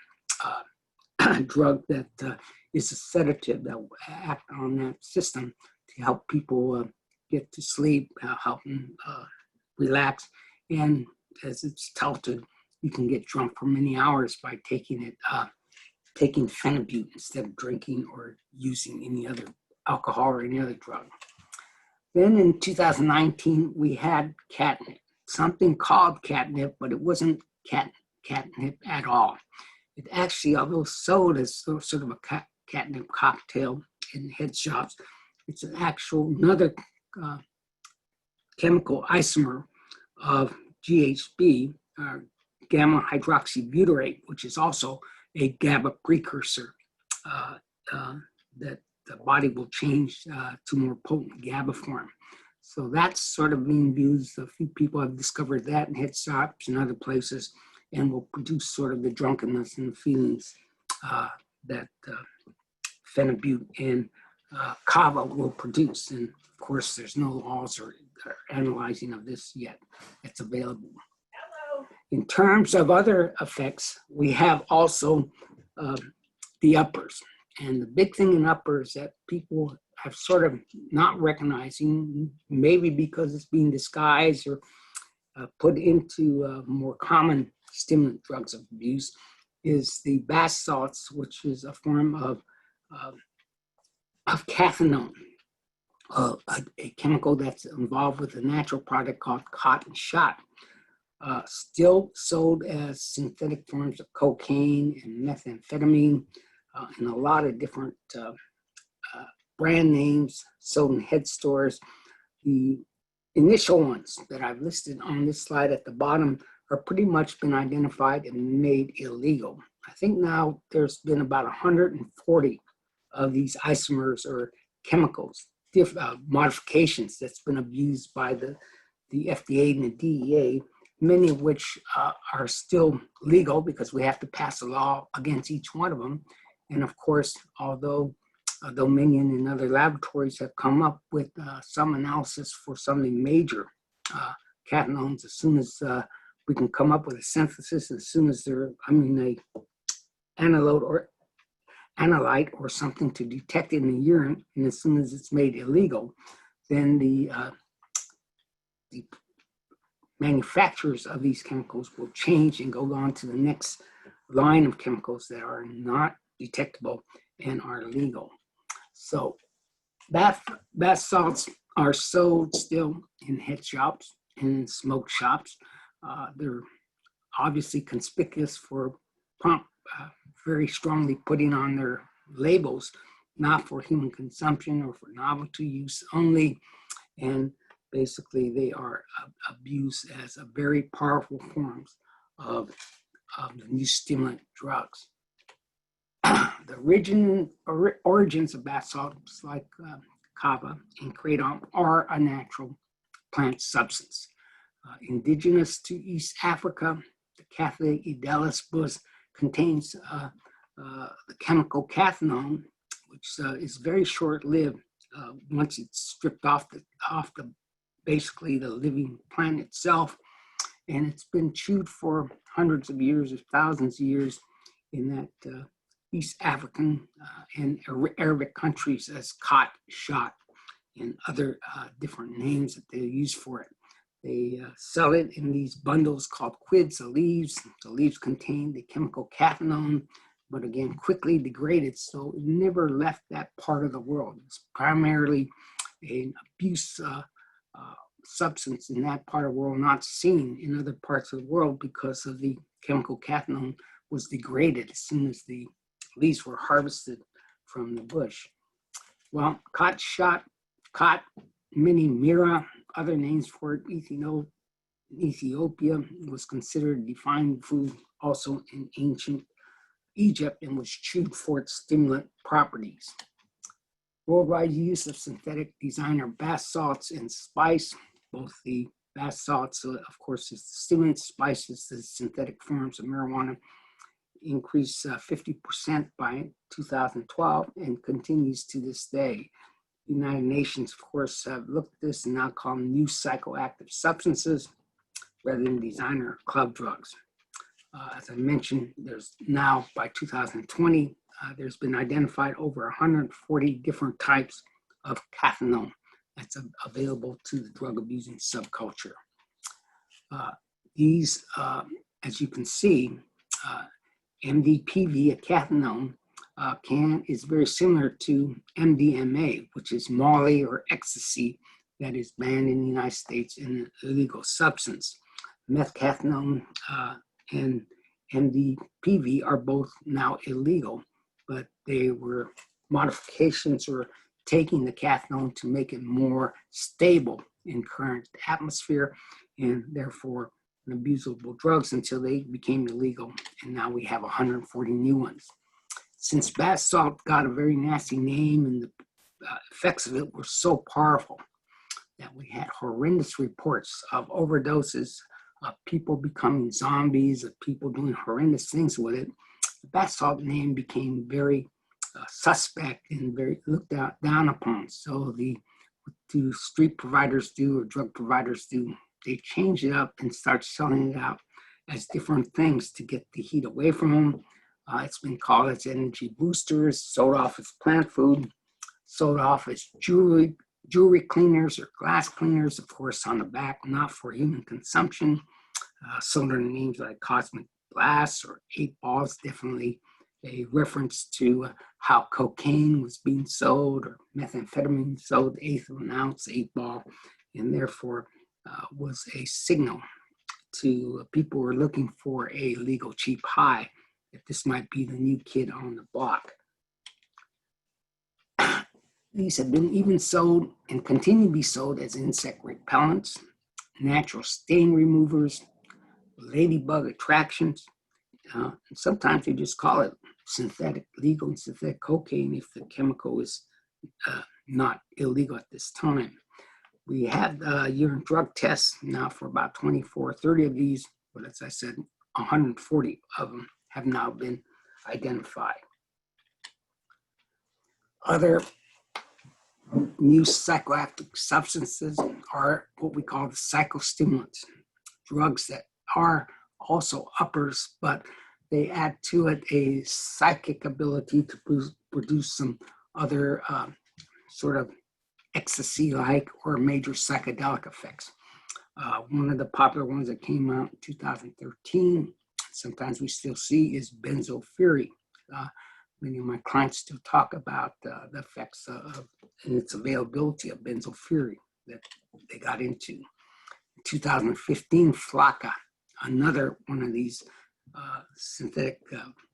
drug that is a sedative that will act on that system to help people get to sleep, help them relax. And as it's touted, you can get drunk for many hours by taking phenibut instead of drinking or using any other alcohol or any other drug. Then in 2019, we had catnip, something called catnip, but it wasn't catnip at all. It actually, although sold as sort of a catnip cocktail in head shops, it's an actual another chemical isomer of GHB, gamma hydroxybutyrate, which is also a GABA precursor that the body will change to more potent GABA form. So that's sort of being used. A few people have discovered that in head shops and other places, and will produce sort of the drunkenness and the feelings that phenibut and Kava will produce. And of course, there's no laws or analyzing of this yet. It's available. Hello. In terms of other effects, we have also the uppers. And the big thing in uppers that people have sort of not recognizing, maybe because it's being disguised or put into more common stimulant drugs of abuse, is the bath salts, which is a form of cathinone, a chemical that's involved with a natural product called Khat and shot. Still sold as synthetic forms of cocaine and methamphetamine, and a lot of different brand names sold in head stores. The initial ones that I've listed on this slide at the bottom are pretty much been identified and made illegal. I think now there's been about 140 of these isomers or chemicals, modifications that's been abused by the FDA and the DEA, many of which are still legal because we have to pass a law against each one of them. And of course, although Dominion and other laboratories have come up with some analysis for some of the major catenones, as soon as we can come up with a synthesis, as soon as a analyte or something to detect it in the urine, and as soon as it's made illegal, then the manufacturers of these chemicals will change and go on to the next line of chemicals that are not detectable and are legal. So bath salts are sold still in head shops, in smoke shops. They're obviously conspicuous for very strongly putting on their labels, not for human consumption or for novelty use only. And basically they are abused as a very powerful forms of the new stimulant drugs. The origins of bath salts like kava and kratom are a natural plant substance. Indigenous to East Africa, the Catha bush contains the chemical cathinone, which is very short-lived once it's stripped off the basically the living plant itself, and it's been chewed for hundreds of years or thousands of years in that East African and Arabic countries as Khat, shot, and other different names that they use for it. They sell it in these bundles called quids, the leaves. The leaves contain the chemical cathinone, but again, quickly degraded, so it never left that part of the world. It's primarily an abuse substance in that part of the world, not seen in other parts of the world because of the chemical cathinone was degraded as soon as the leaves were harvested from the bush. Well, Khat shot, Khat, many Mira, other names for it, Ethiopia was considered a defined food also in ancient Egypt and was chewed for its stimulant properties. Worldwide use of synthetic designer bath salts and spice, both the bath salts, of course, is the stimulant, spices, the synthetic forms of marijuana, increased 50% by 2012 and continues to this day. The United Nations, of course, have looked at this and now call them new psychoactive substances rather than designer club drugs. As I mentioned, there's now, by 2020, there's been identified over 140 different types of cathinone that's available to the drug-abusing subculture. These, as you can see, MDPV, a cathinone, is very similar to MDMA, which is Molly or ecstasy that is banned in the United States in an illegal substance. Methcathinone and MDPV are both now illegal, but they were modifications or taking the cathinone to make it more stable in current atmosphere and therefore unabusable drugs until they became illegal. And now we have 140 new ones. Since bath salt got a very nasty name and the effects of it were so powerful that we had horrendous reports of overdoses, of people becoming zombies, of people doing horrendous things with it, the bath salt name became very suspect and very looked down upon. So what do street providers do or drug providers do? They change it up and start selling it out as different things to get the heat away from them. It's been called as energy boosters, sold off as plant food, sold off as jewelry cleaners or glass cleaners, of course, on the back, not for human consumption. Sold under names like cosmic glass or 8 balls, definitely a reference to how cocaine was being sold or methamphetamine sold, 1/8 of an ounce, 8 ball, and therefore was a signal to people who are looking for a legal cheap high that this might be the new kid on the block. These have been even sold and continue to be sold as insect repellents, natural stain removers, ladybug attractions. And sometimes they just call it legal and synthetic cocaine if the chemical is not illegal at this time. We have urine drug tests now for about 24, 30 of these, but as I said, 140 of them have now been identified. Other new psychoactive substances are what we call the psychostimulants, drugs that are also uppers, but they add to it a psychic ability to produce some other sort of ecstasy-like or major psychedelic effects. One of the popular ones that came out in 2013, sometimes we still see, is benzofury. Many of my clients still talk about the effects of and its availability of benzofury that they got into. 2015, Flocka, another one of these synthetic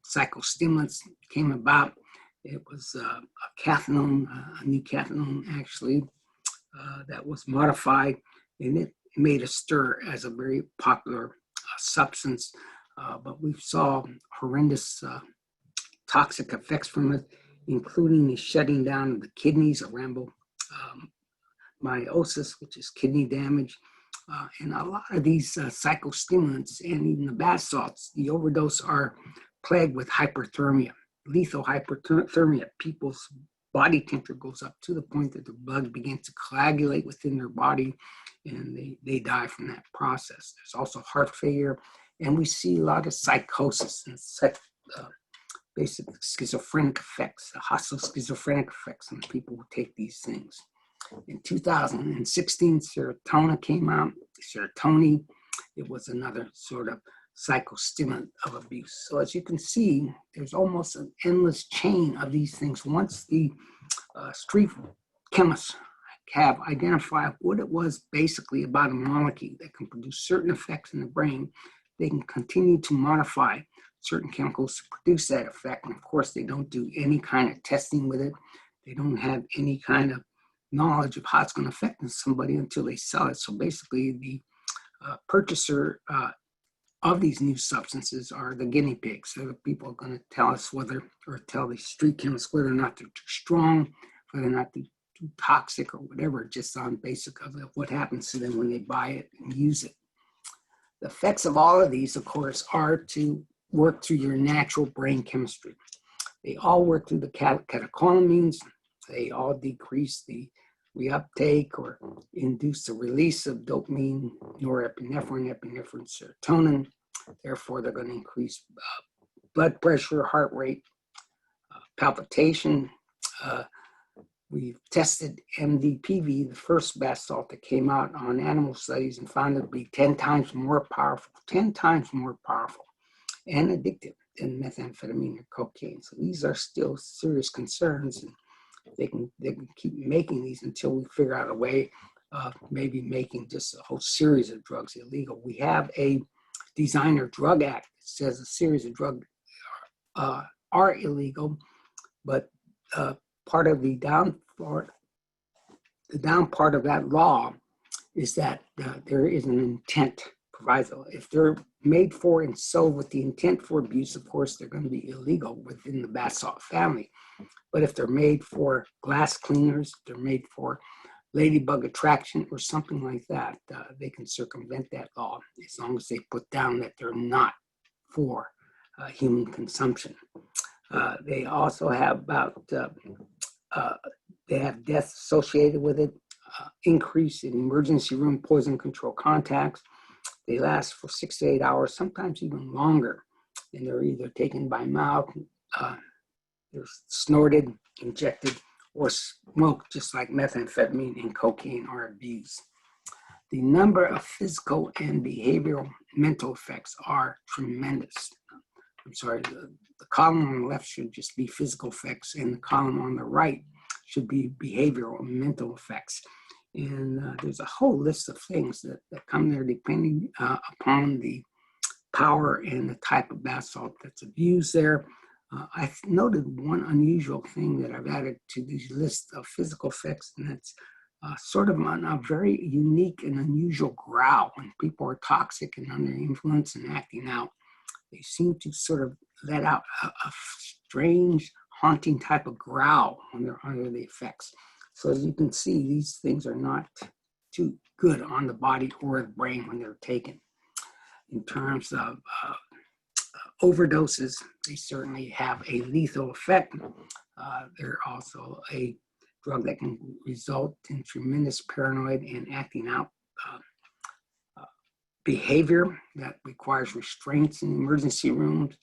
psychostimulants came about. It was a cathinone, a new cathinone actually, that was modified, and it made a stir as a very popular substance. But we saw horrendous toxic effects from it, including the shutting down of the kidneys, rhabdomyolysis, which is kidney damage. And a lot of these psychostimulants and even the bath salts, the overdose, are plagued with hyperthermia, lethal hyperthermia. People's body temperature goes up to the point that their blood begins to coagulate within their body, and they die from that process. There's also heart failure, and we see a lot of psychosis and basic schizophrenic effects, hostile schizophrenic effects on people who take these things. In 2016, serotonin came out. Serotonin, it was another sort of psychostimulant of abuse. So as you can see, there's almost an endless chain of these things. Once the street chemists have identified what it was basically about a molecule that can produce certain effects in the brain, they can continue to modify certain chemicals to produce that effect. And of course, they don't do any kind of testing with it. They don't have any kind of knowledge of how it's going to affect somebody until they sell it. So basically, the purchaser of these new substances are the guinea pigs. So the people are going to tell us whether, or tell the street chemists whether or not they're too strong, whether or not they're too toxic or whatever, just on basic of what happens to them when they buy it and use it. The effects of all of these, of course, are to work through your natural brain chemistry. They all work through the catecholamines. They all decrease the reuptake or induce the release of dopamine, norepinephrine, epinephrine, serotonin. Therefore, they're going to increase blood pressure, heart rate, palpitation. We've tested MDPV, the first bath salt that came out, on animal studies and found it to be 10 times more powerful and addictive than methamphetamine or cocaine. So these are still serious concerns, and they can keep making these until we figure out a way of maybe making just a whole series of drugs illegal. We have a Designer Drug Act that says a series of drugs are illegal, but part of the down part of that law is that there is an intent proviso. If they're made for and sold with the intent for abuse, of course, they're going to be illegal within the bath salt family. But if they're made for glass cleaners, they're made for ladybug attraction or something like that, they can circumvent that law as long as they put down that they're not for human consumption. They also have they have deaths associated with it, increase in emergency room poison control contacts. They last for 6 to 8 hours, sometimes even longer, and they're either taken by mouth, they're snorted, injected, or smoked, just like methamphetamine and cocaine are abused. The number of physical and behavioral mental effects are tremendous. I'm sorry, the column on the left should just be physical effects, and the column on the right should be behavioral and mental effects. And there's a whole list of things that come there depending upon the power and the type of bath salt that's abused there. I've noted one unusual thing that I've added to these lists of physical effects, and that's sort of on a very unique and unusual growl. When people are toxic and under influence and acting out, they seem to sort of let out a strange, haunting type of growl when they're under the effects. So as you can see, these things are not too good on the body or the brain when they're taken. In terms of overdoses, they certainly have a lethal effect. They're also a drug that can result in tremendous paranoid and acting out behavior that requires restraints in emergency rooms.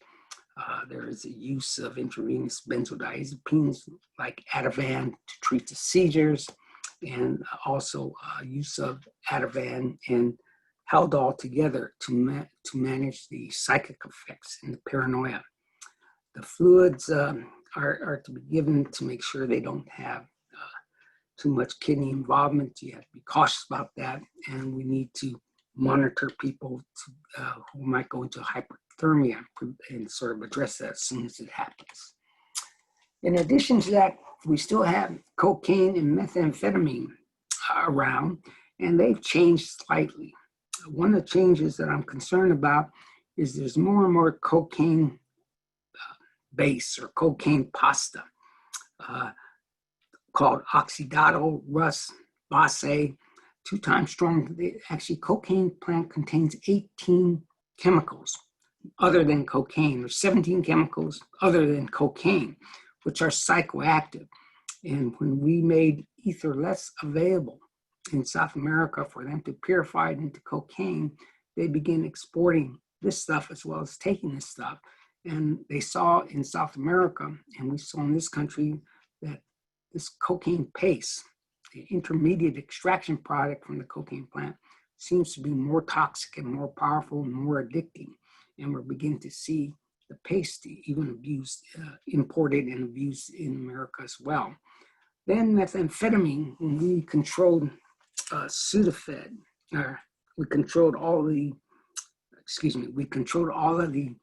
There is a use of intravenous benzodiazepines like Ativan to treat the seizures, and also use of Ativan and Haldol together to manage the psychic effects and the paranoia. The fluids are to be given to make sure they don't have too much kidney involvement. You have to be cautious about that, and we need to monitor people who might go into hyperthermia and sort of address that as soon as it happens. In addition to that, we still have cocaine and methamphetamine around, and they've changed slightly. One of the changes that I'm concerned about is there's more and more cocaine base or cocaine pasta called oxidato, rus, base, 2 times stronger. Actually, cocaine plant contains 18 chemicals other than cocaine, or 17 chemicals other than cocaine, which are psychoactive. And when we made ether less available in South America for them to purify it into cocaine, they began exporting this stuff as well as taking this stuff. And they saw in South America, and we saw in this country, that this cocaine paste, the intermediate extraction product from the cocaine plant, seems to be more toxic and more powerful and more addicting. And we're beginning to see the paste even abused, imported and abused in America as well. Then methamphetamine, when we controlled Sudafed, we controlled all of the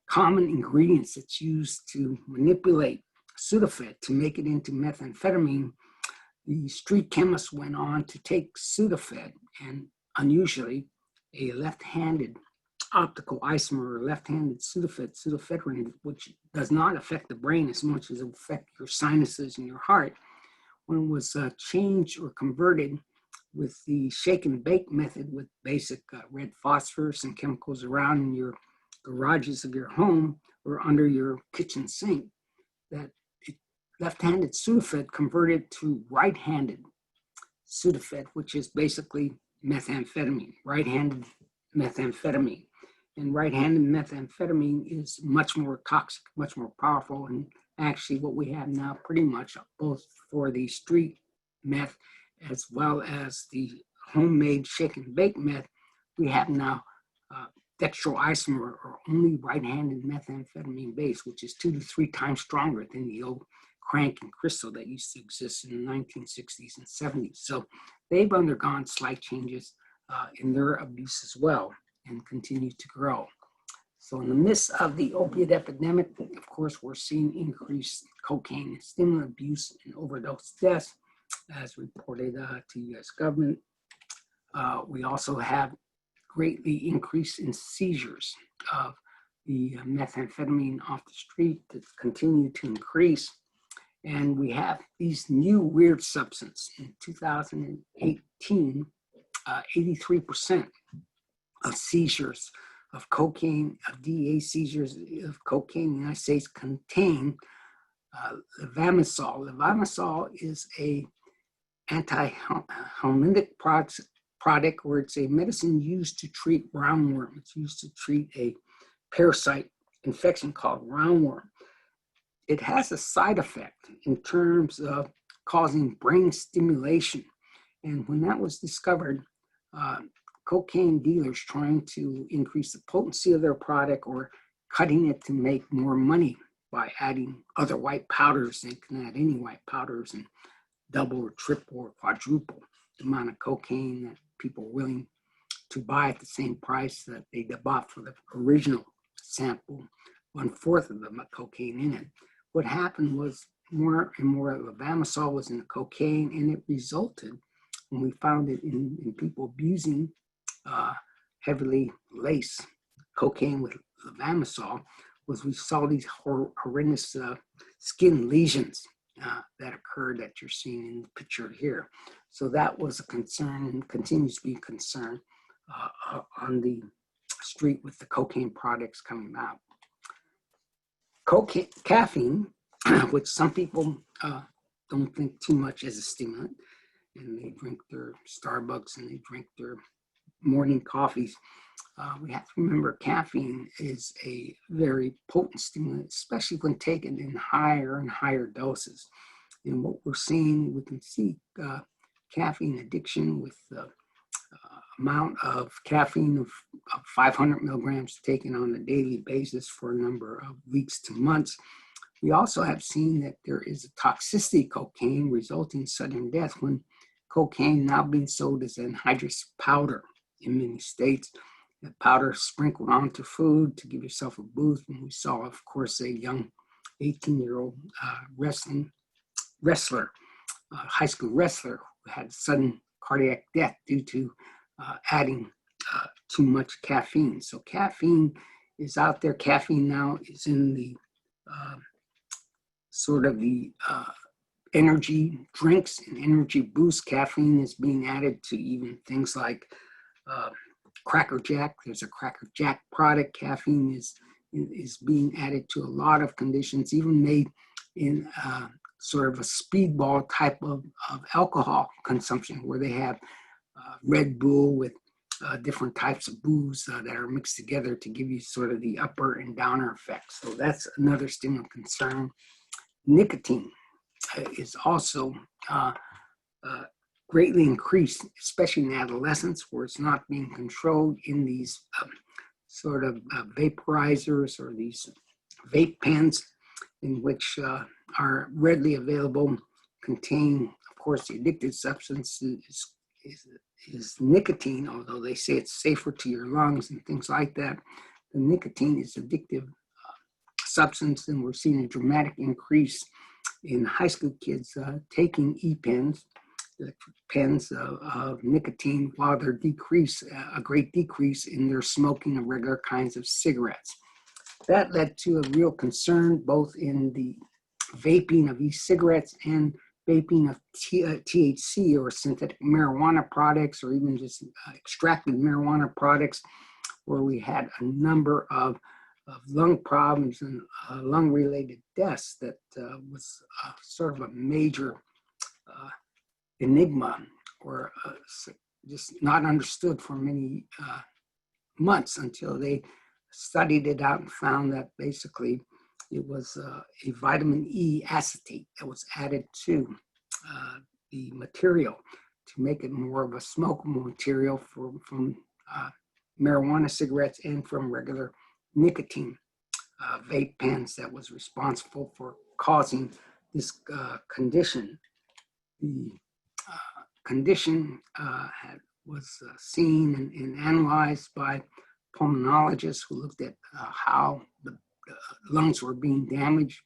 common ingredients that's used to manipulate Sudafed to make it into methamphetamine. The street chemists went on to take Sudafed and unusually a left-handed optical isomer or left-handed pseudoephedrine, which does not affect the brain as much as it affects your sinuses and your heart, when it was changed or converted with the shake and bake method with basic red phosphorus and chemicals around in your garages of your home or under your kitchen sink, that left-handed Sudafed converted to right-handed Sudafed, which is basically methamphetamine, right-handed methamphetamine. And right-handed methamphetamine is much more toxic, much more powerful, and actually what we have now pretty much both for the street meth as well as the homemade shake and bake meth, we have now dextroisomer or only right-handed methamphetamine base, which is 2 to 3 times stronger than the old crank and crystal that used to exist in the 1960s and 70s. So they've undergone slight changes in their abuse as well and continue to grow. So in the midst of the opiate epidemic, of course, we're seeing increased cocaine and stimulant abuse and overdose deaths, as reported to U.S. government. We also have greatly increase in seizures of the methamphetamine off the street that continue to increase. And we have these new weird substances. In 2018, 83% of seizures of cocaine, of DEA seizures of cocaine in the United States contain levamisole. Levamisole is a anti-helminthic product where it's a medicine used to treat roundworm. It's used to treat a parasite infection called roundworm. It has a side effect in terms of causing brain stimulation. And when that was discovered, cocaine dealers trying to increase the potency of their product or cutting it to make more money by adding other white powders. They can add any white powders and double or triple or quadruple the amount of cocaine that people are willing to buy at the same price that they bought for the original sample, 1/4 of the cocaine in it. What happened was more and more levamisole was in the cocaine, and it resulted, when we found it in people abusing heavily laced cocaine with levamisole, was we saw these horrendous skin lesions that occurred that you're seeing in the picture here. So that was a concern and continues to be a concern on the street with the cocaine products coming out. Caffeine, which some people don't think too much as a stimulant, and they drink their Starbucks and they drink their morning coffees. We have to remember caffeine is a very potent stimulant, especially when taken in higher and higher doses. And what we're seeing, we can see caffeine addiction with the amount of caffeine of 500 milligrams taken on a daily basis for a number of weeks to months. We also have seen that there is a toxicity of cocaine resulting in sudden death when cocaine now being sold as anhydrous powder. in many states. The powder sprinkled onto food to give yourself a boost. And we saw, of course, a young 18-year-old wrestler, high school wrestler, who had sudden cardiac death due to adding too much caffeine. So caffeine is out there. Caffeine now is in the sort of the energy drinks and energy boost. Caffeine is being added to even things like Cracker Jack. There's a Cracker Jack product. Caffeine is being added to a lot of conditions, even made in sort of a speedball type of alcohol consumption, where they have Red Bull with different types of booze that are mixed together to give you sort of the upper and downer effects. So that's another stimulant concern. Nicotine is also greatly increased, especially in adolescence, where it's not being controlled in these sort of vaporizers or these vape pens, in which are readily available, contain, of course, the addictive substance is nicotine, although they say it's safer to your lungs and things like that. The nicotine is addictive substance, and we're seeing a dramatic increase in high school kids taking e-pens, electric pens of nicotine, while there a great decrease in their smoking of regular kinds of cigarettes. That led to a real concern both in the vaping of e-cigarettes and vaping of THC or synthetic marijuana products, or even just extracted marijuana products, where we had a number of lung problems and lung-related deaths that was sort of a major enigma, or just not understood for many months, until they studied it out and found that basically it was a vitamin E acetate that was added to the material to make it more of a smokable material from marijuana cigarettes and from regular nicotine vape pens, that was responsible for causing this condition. The condition was seen and analyzed by pulmonologists who looked at how the lungs were being damaged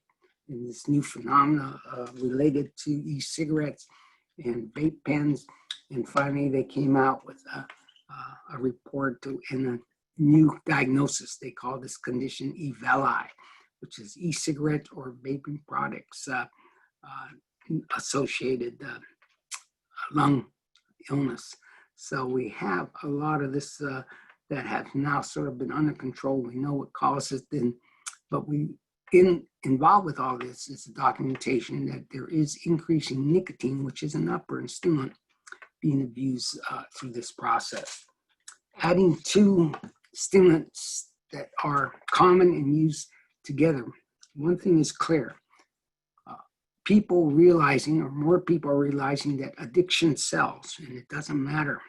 in this new phenomena related to e-cigarettes and vape pens. And finally, they came out with a report and a new diagnosis. They call this condition EVALI, which is e-cigarette or vaping products associated lung illness. So we have a lot of this that has now sort of been under control. We know what causes it, but involved with all this is the documentation that there is increasing nicotine, which is an operant stimulant, being abused through this process. Adding two stimulants that are common and used together, one thing is clear. People realizing, or more people are realizing, that addiction sells, and it doesn't matter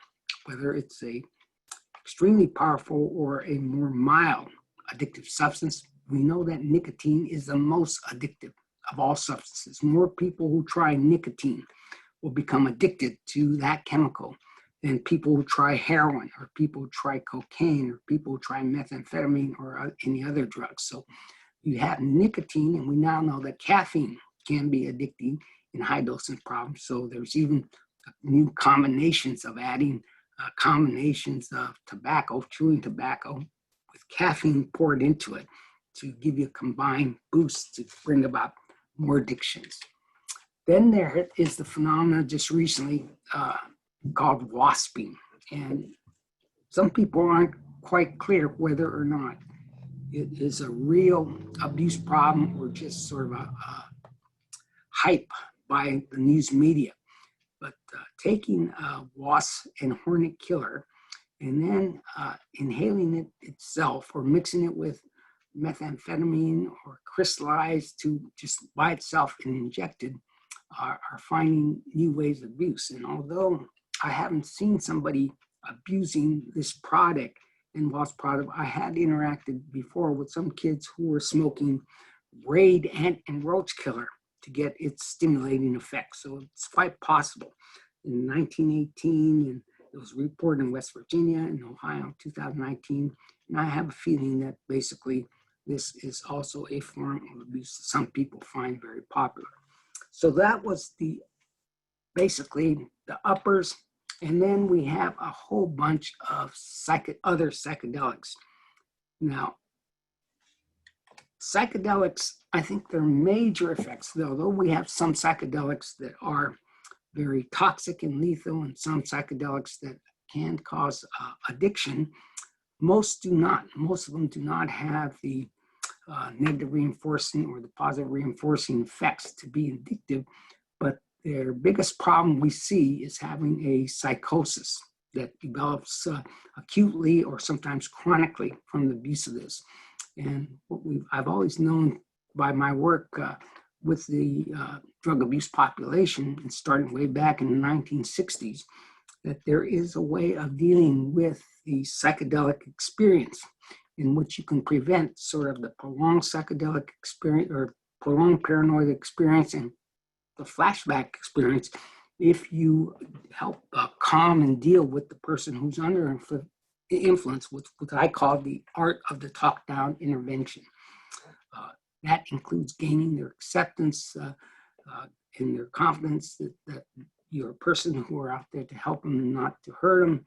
whether it's a extremely powerful or a more mild addictive substance. We know that nicotine is the most addictive of all substances. More people who try nicotine will become addicted to that chemical than people who try heroin, or people who try cocaine, or people who try methamphetamine or any other drugs. So you have nicotine, and we now know that caffeine can be addicting in high dosage problems. So there's even new combinations of adding combinations of tobacco, chewing tobacco, with caffeine poured into it to give you a combined boost to bring about more addictions. Then there is the phenomena just recently called wasping. And some people aren't quite clear whether or not it is a real abuse problem or just sort of a hype by the news media. But taking wasp and hornet killer and then inhaling it itself, or mixing it with methamphetamine or crystallized to just by itself and injected, are finding new ways of abuse. And although I haven't seen somebody abusing this product and wasp product, I had interacted before with some kids who were smoking braid ant and roach killer to get its stimulating effect. So it's quite possible. In 1918 and It was reported in West Virginia and Ohio in 2019. And I have a feeling that basically this is also a form of abuse that some people find very popular. So that was basically the uppers. And then we have a whole bunch of other psychedelics. Now, psychedelics, I think their major effects, although we have some psychedelics that are very toxic and lethal and some psychedelics that can cause addiction, most do not. Most of them do not have the negative reinforcing or the positive reinforcing effects to be addictive, but their biggest problem we see is having a psychosis that develops acutely or sometimes chronically from the abuse of this. And I've always known by my work with the drug abuse population, and starting way back in the 1960s, that there is a way of dealing with the psychedelic experience in which you can prevent sort of the prolonged psychedelic experience or prolonged paranoid experience and the flashback experience if you help calm and deal with the person who's under influence with what I call the art of the talk-down intervention. That includes gaining their acceptance and their confidence that you're a person who are out there to help them and not to hurt them,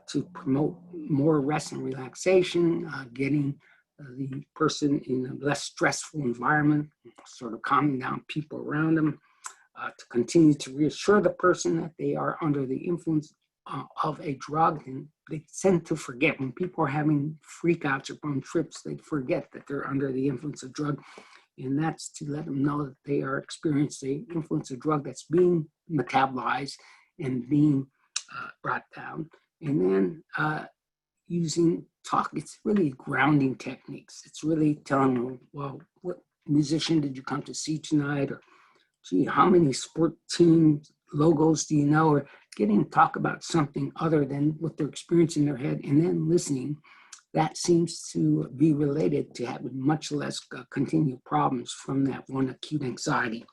to promote more rest and relaxation, getting the person in a less stressful environment, sort of calming down people around them, to continue to reassure the person that they are under the influence of a drug. And they tend to forget when people are having freakouts or going trips, they forget that they're under the influence of drug. And that's to let them know that they are experiencing the influence of drug that's being metabolized and being brought down. And then using talk, it's really grounding techniques. It's really telling them, well, what musician did you come to see tonight? Or, gee, how many sport team logos do you know? Or getting to talk about something other than what they're experiencing in their head, and then listening. That seems to be related to having much less continued problems from that one acute anxiety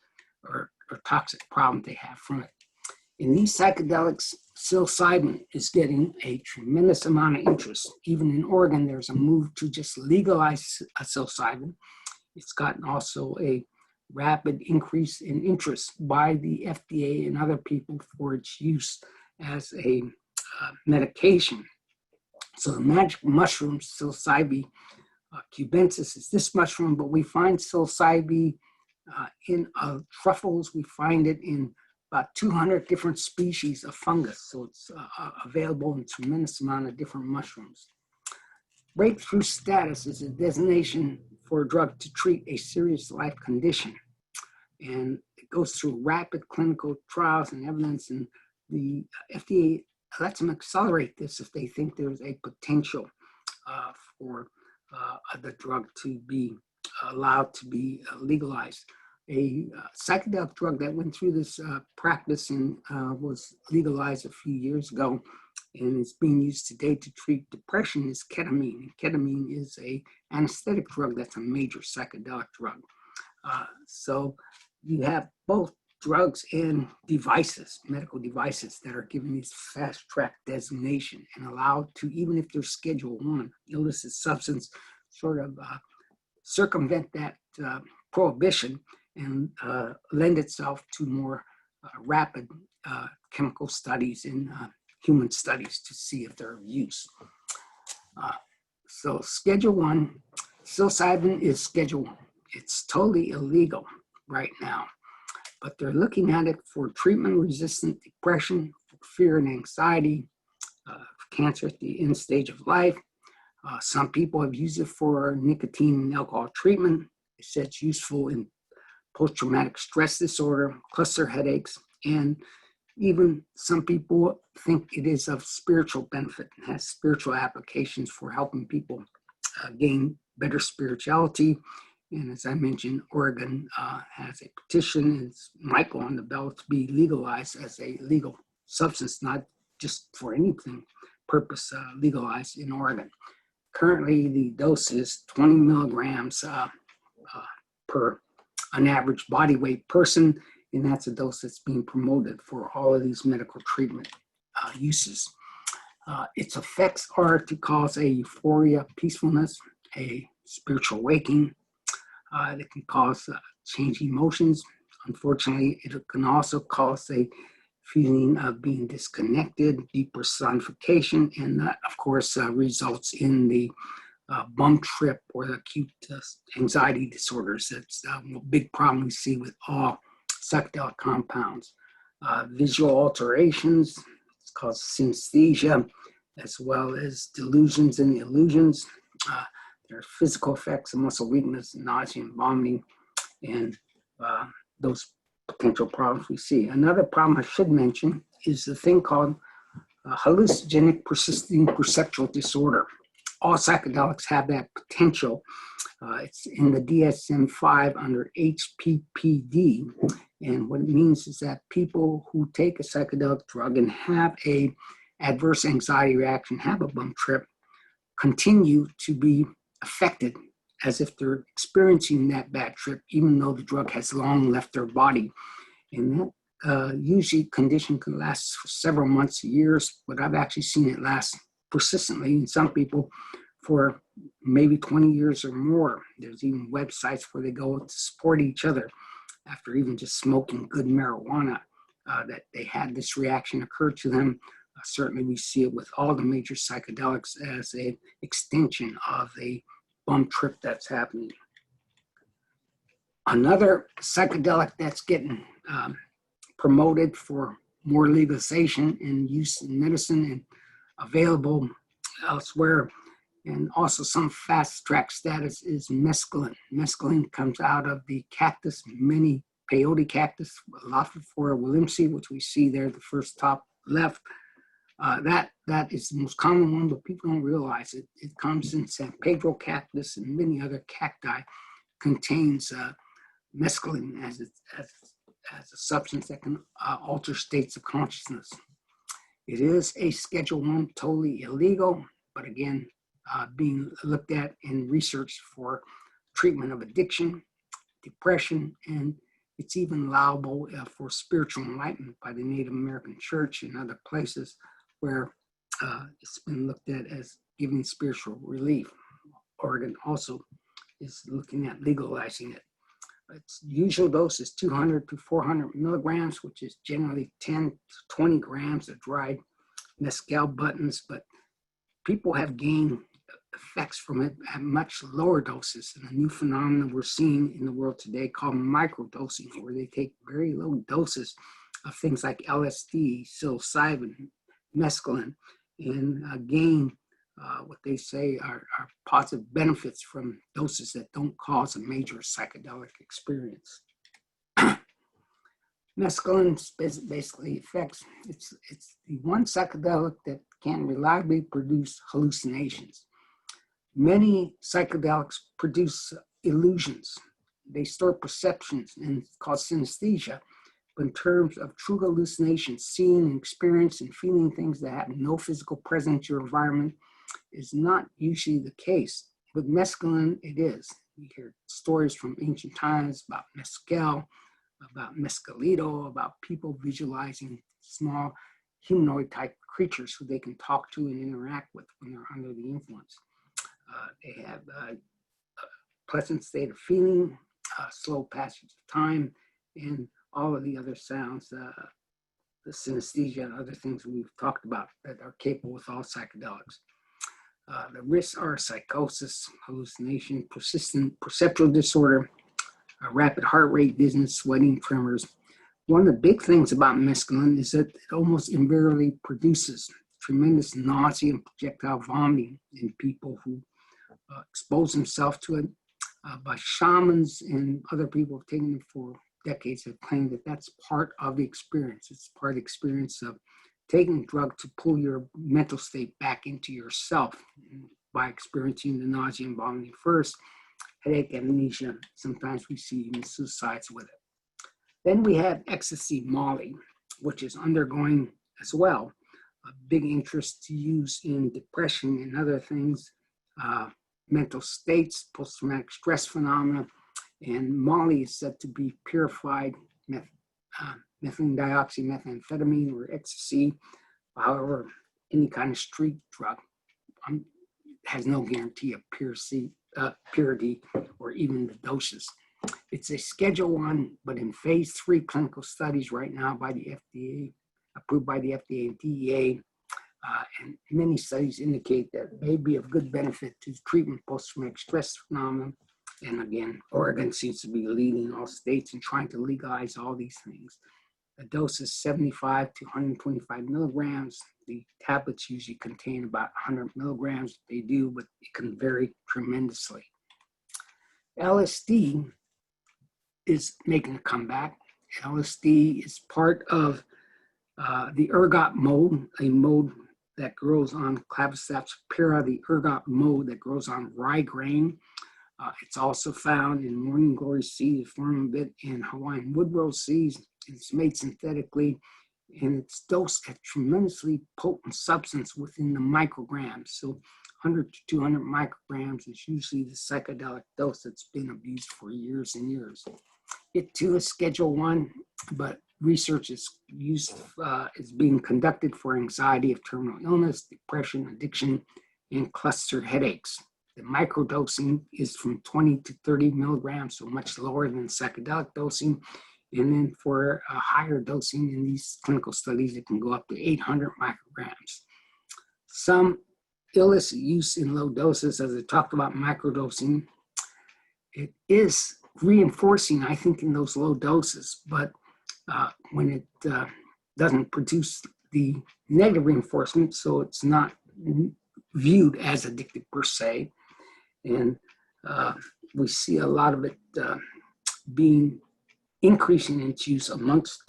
or toxic problem they have from it. In these psychedelics, psilocybin is getting a tremendous amount of interest. Even in Oregon, there's a move to just legalize psilocybin. It's gotten also a rapid increase in interest by the FDA and other people for its use as a medication. So the magic mushroom, psilocybe cubensis, is this mushroom, but we find psilocybe in truffles. We find it in about 200 different species of fungus. So it's available in a tremendous amount of different mushrooms. Breakthrough status is a designation for a drug to treat a serious life condition. And it goes through rapid clinical trials and evidence, and the FDA lets them accelerate this if they think there's a potential for the drug to be allowed to be legalized. A psychedelic drug that went through this practice and was legalized a few years ago and is being used today to treat depression is ketamine. Ketamine is an anesthetic drug that's a major psychedelic drug. So you have both drugs and devices, medical devices, that are given these fast track designation and allowed to, even if they're Schedule I, illicit substance, sort of circumvent that prohibition and lend itself to more rapid chemical studies and human studies to see if they're of use. So Schedule I, psilocybin is Schedule I. It's totally illegal right now, but they're looking at it for treatment-resistant depression, for fear and anxiety, cancer at the end stage of life. Some people have used it for nicotine and alcohol treatment. It said it's useful in post-traumatic stress disorder, cluster headaches, and even some people think it is of spiritual benefit. It has spiritual applications for helping people gain better spirituality. And as I mentioned, Oregon has a petition, it's might go on the ballot to be legalized as a legal substance, not just for anything purpose legalized in Oregon. Currently, the dose is 20 milligrams per an average body weight person, and that's a dose that's being promoted for all of these medical treatment uses. Its effects are to cause a euphoria, peacefulness, a spiritual awakening. It can cause changing emotions. Unfortunately, it can also cause a feeling of being disconnected, depersonification, and that, of course, results in the bum trip or the acute anxiety disorders. That's a big problem we see with all psychedelic compounds. Visual alterations, it's called synesthesia, as well as delusions and illusions. There are physical effects of muscle weakness, nausea, and vomiting, and those potential problems we see. Another problem I should mention is the thing called hallucinogenic persisting perceptual disorder. All psychedelics have that potential. It's in the DSM-5 under HPPD. And what it means is that people who take a psychedelic drug and have a adverse anxiety reaction, have a bum trip, continue to be affected as if they're experiencing that bad trip, even though the drug has long left their body. And that usually condition can last for several months, years, but I've actually seen it last persistently in some people for maybe 20 years or more. There's even websites where they go to support each other after even just smoking good marijuana, that they had this reaction occur to them. Certainly we see it with all the major psychedelics as an extension of a bum trip that's happening. Another psychedelic that's getting promoted for more legalization and use in medicine and available elsewhere, and also some fast track status, is mescaline. Mescaline comes out of the cactus, many peyote cactus, Lophophora williamsi, which we see there, the first top left. That is the most common one, but people don't realize it. It comes in San Pedro cactus and many other cacti, contains mescaline as a substance that can alter states of consciousness. It is a Schedule I, totally illegal, but again, being looked at in research for treatment of addiction, depression, and it's even allowable for spiritual enlightenment by the Native American Church and other places where it's been looked at as giving spiritual relief. Oregon also is looking at legalizing it. Its usual dose is 200 to 400 milligrams, which is generally 10 to 20 grams of dried mescal buttons, but people have gained effects from it at much lower doses. And a new phenomenon we're seeing in the world today called microdosing, where they take very low doses of things like LSD, psilocybin, mescaline, and gain what they say are positive benefits from doses that don't cause a major psychedelic experience. Mescaline basically affects, it's the one psychedelic that can reliably produce hallucinations. Many psychedelics produce illusions. They store perceptions and cause synesthesia. But in terms of true hallucinations, seeing and experiencing and feeling things that have no physical presence in your environment is not usually the case. With mescaline, it is. You hear stories from ancient times about mescal, about mescalito, about people visualizing small humanoid-type creatures who they can talk to and interact with when they're under the influence. They have a pleasant state of feeling, slow passage of time, and all of the other sounds, the synesthesia and other things we've talked about that are capable with all psychedelics. The risks are psychosis, hallucination, persistent perceptual disorder, rapid heart rate, dizziness, sweating, tremors. One of the big things about mescaline is that it almost invariably produces tremendous nausea and projectile vomiting in people who expose themselves to it. By shamans and other people who've taken it for decades have claimed that that's part of the experience. It's part of the experience of taking a drug to pull your mental state back into yourself by experiencing the nausea and vomiting first, headache, amnesia. Sometimes we see even suicides with it. Then we have ecstasy, Molly, which is undergoing as well a big interest to use in depression and other things, mental states, post-traumatic stress phenomena, and Molly is said to be purified methylene dioxymethamphetamine or ecstasy. However, any kind of street drug has no guarantee of purity or even the doses. It's a Schedule 1, but in phase 3 clinical studies right now by the FDA, approved by the FDA and DEA, and many studies indicate that it may be of good benefit to treatment post-traumatic stress phenomenon. And again, Oregon seems to be leading all states in trying to legalize all these things. The dose is 75 to 125 milligrams. The tablets usually contain about 100 milligrams. They do, but it can vary tremendously. LSD is making a comeback. LSD is part of the ergot mode, a mode that grows on Claviceps pura, the ergot mode that grows on rye grain. It's also found in morning glory seeds, form a bit in Hawaiian woodrose seeds. It's made synthetically, and it's dosed at tremendously potent substance within the micrograms. So 100 to 200 micrograms is usually the psychedelic dose that's been abused for years and years. It too is Schedule 1, but research is being conducted for anxiety of terminal illness, depression, addiction, and cluster headaches. The microdosing is from 20 to 30 milligrams, so much lower than psychedelic dosing. And then for a higher dosing in these clinical studies, it can go up to 800 micrograms. Some illicit use in low doses, as I talked about microdosing, it is reinforcing, I think, in those low doses, but when it doesn't produce the negative reinforcement, so it's not viewed as addictive per se. And we see a lot of it being increasing in its use amongst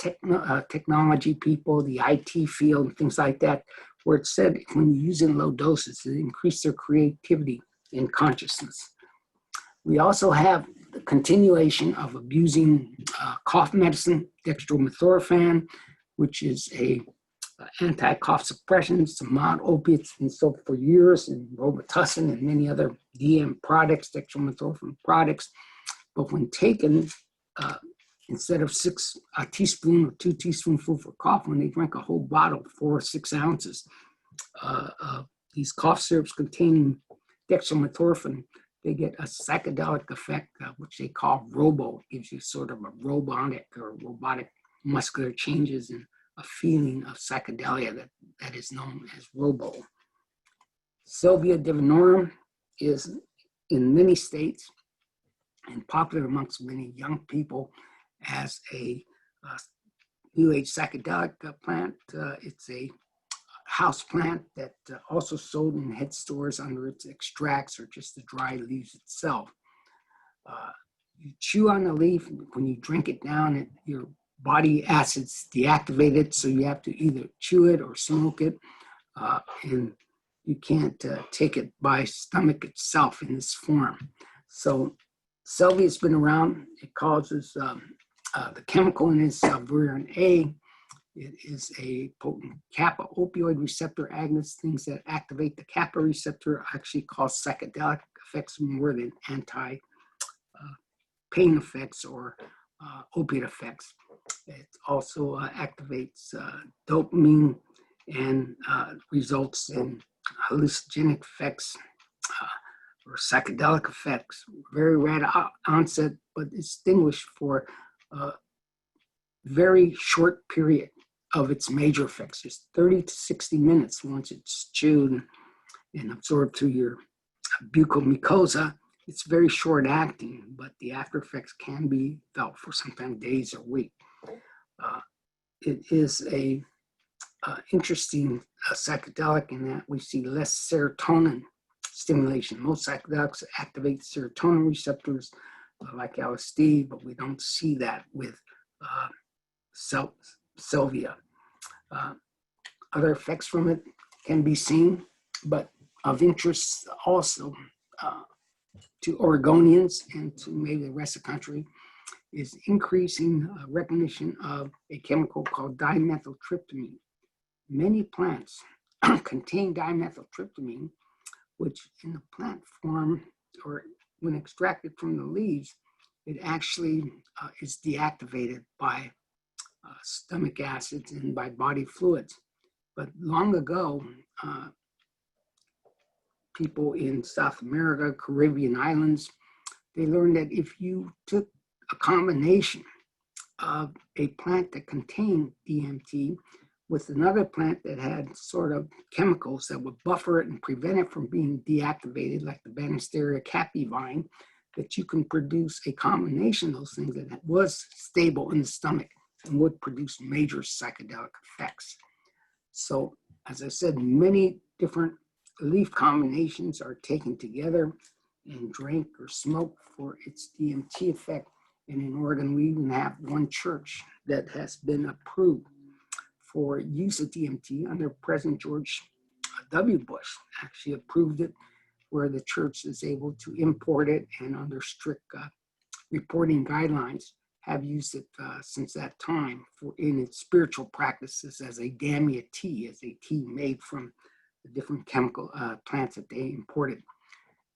technology people, the IT field, and things like that, where it's said when you use in low doses, it increases their creativity and consciousness. We also have the continuation of abusing cough medicine, dextromethorphan, which is a anti-cough suppression, some mild opiates, and so for years, and Robitussin and many other DM products, dextromethorphan products. But when taken, instead of a teaspoon or 2 teaspoonfuls for cough, when they drink a whole bottle, 4 or 6 ounces, these cough syrups containing dextromethorphan, they get a psychedelic effect, which they call robo. It gives you sort of a robotic muscular changes and a feeling of psychedelia that is known as robo. Salvia divinorum is in many states and popular amongst many young people as a new age psychedelic plant. It's a house plant that also sold in head stores under its extracts or just the dry leaves itself. You chew on the leaf, when you drink it down, your body acids deactivate it, so you have to either chew it or smoke it, and you can't take it by stomach itself in this form. So Salvia has been around. It causes, the chemical in it is salvia A. It is a potent kappa opioid receptor agonist. Things that activate the kappa receptor actually cause psychedelic effects more than anti-pain effects or opiate effects. It also activates dopamine and results in hallucinogenic effects or psychedelic effects. Very rapid onset, but distinguished for a very short period of its major effects, just 30 to 60 minutes once it's chewed and absorbed through your buccal mucosa. It's very short acting, but the after effects can be felt for sometimes days or weeks. It is a interesting psychedelic in that we see less serotonin stimulation. Most psychedelics activate serotonin receptors like LSD, but we don't see that with Salvia. Other effects from it can be seen, but of interest also to Oregonians and to maybe the rest of the country is increasing recognition of a chemical called dimethyltryptamine. Many plants contain dimethyltryptamine, which in the plant form or when extracted from the leaves, it actually is deactivated by stomach acids and by body fluids. But long ago, people in South America, Caribbean islands, they learned that if you took a combination of a plant that contained DMT with another plant that had sort of chemicals that would buffer it and prevent it from being deactivated, like the Banisterium caapi vine, that you can produce a combination of those things that was stable in the stomach and would produce major psychedelic effects. So, as I said, many different leaf combinations are taken together and drank or smoked for its DMT effect. And in Oregon, we even have one church that has been approved for use of DMT under President George W. Bush, actually approved it, where the church is able to import it and under strict reporting guidelines have used it since that time in its spiritual practices as a damiana tea, as a tea made from the different chemical plants that they imported.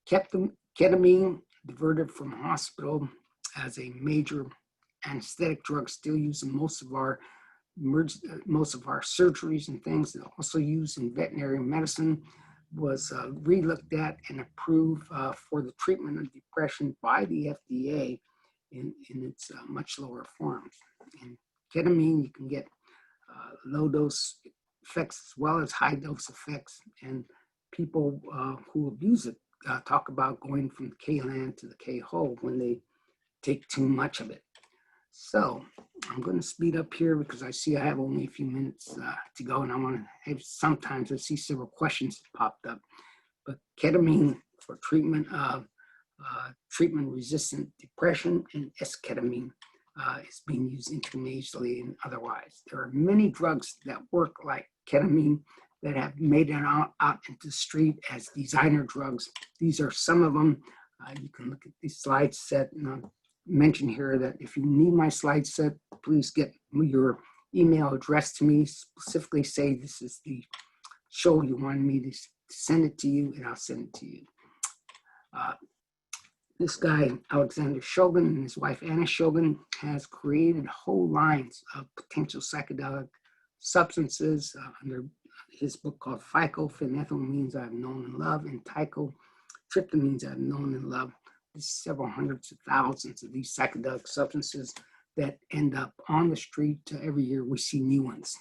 Ketamine, diverted from hospital as a major anesthetic drug, still used in most of our surgeries and things, and also used in veterinary medicine, was re-looked at and approved for the treatment of depression by the FDA in its much lower forms. In ketamine, you can get low dose effects as well as high dose effects, and people who abuse it talk about going from the K-land to the K-hole when they take too much of it. So I'm going to speed up here because I see I have only a few minutes to go, and I want to have, sometimes I see several questions popped up. But ketamine for treatment of treatment-resistant depression, and esketamine is being used intranasally and otherwise. There are many drugs that work like ketamine that have made it out into the street as designer drugs. These are some of them. You can look at the slide set, and I'll mention here that if you need my slide set, please get your email address to me, specifically say this is the show you wanted me to send it to you, and I'll send it to you. This guy, Alexander Shogun, and his wife Anna Shogun, has created whole lines of potential psychedelic substances under his book called Phyto, phenethylamines I've known and loved, and tryptamines I've known and loved. There's several hundreds of thousands of these psychedelic substances that end up on the street. Every year we see new ones.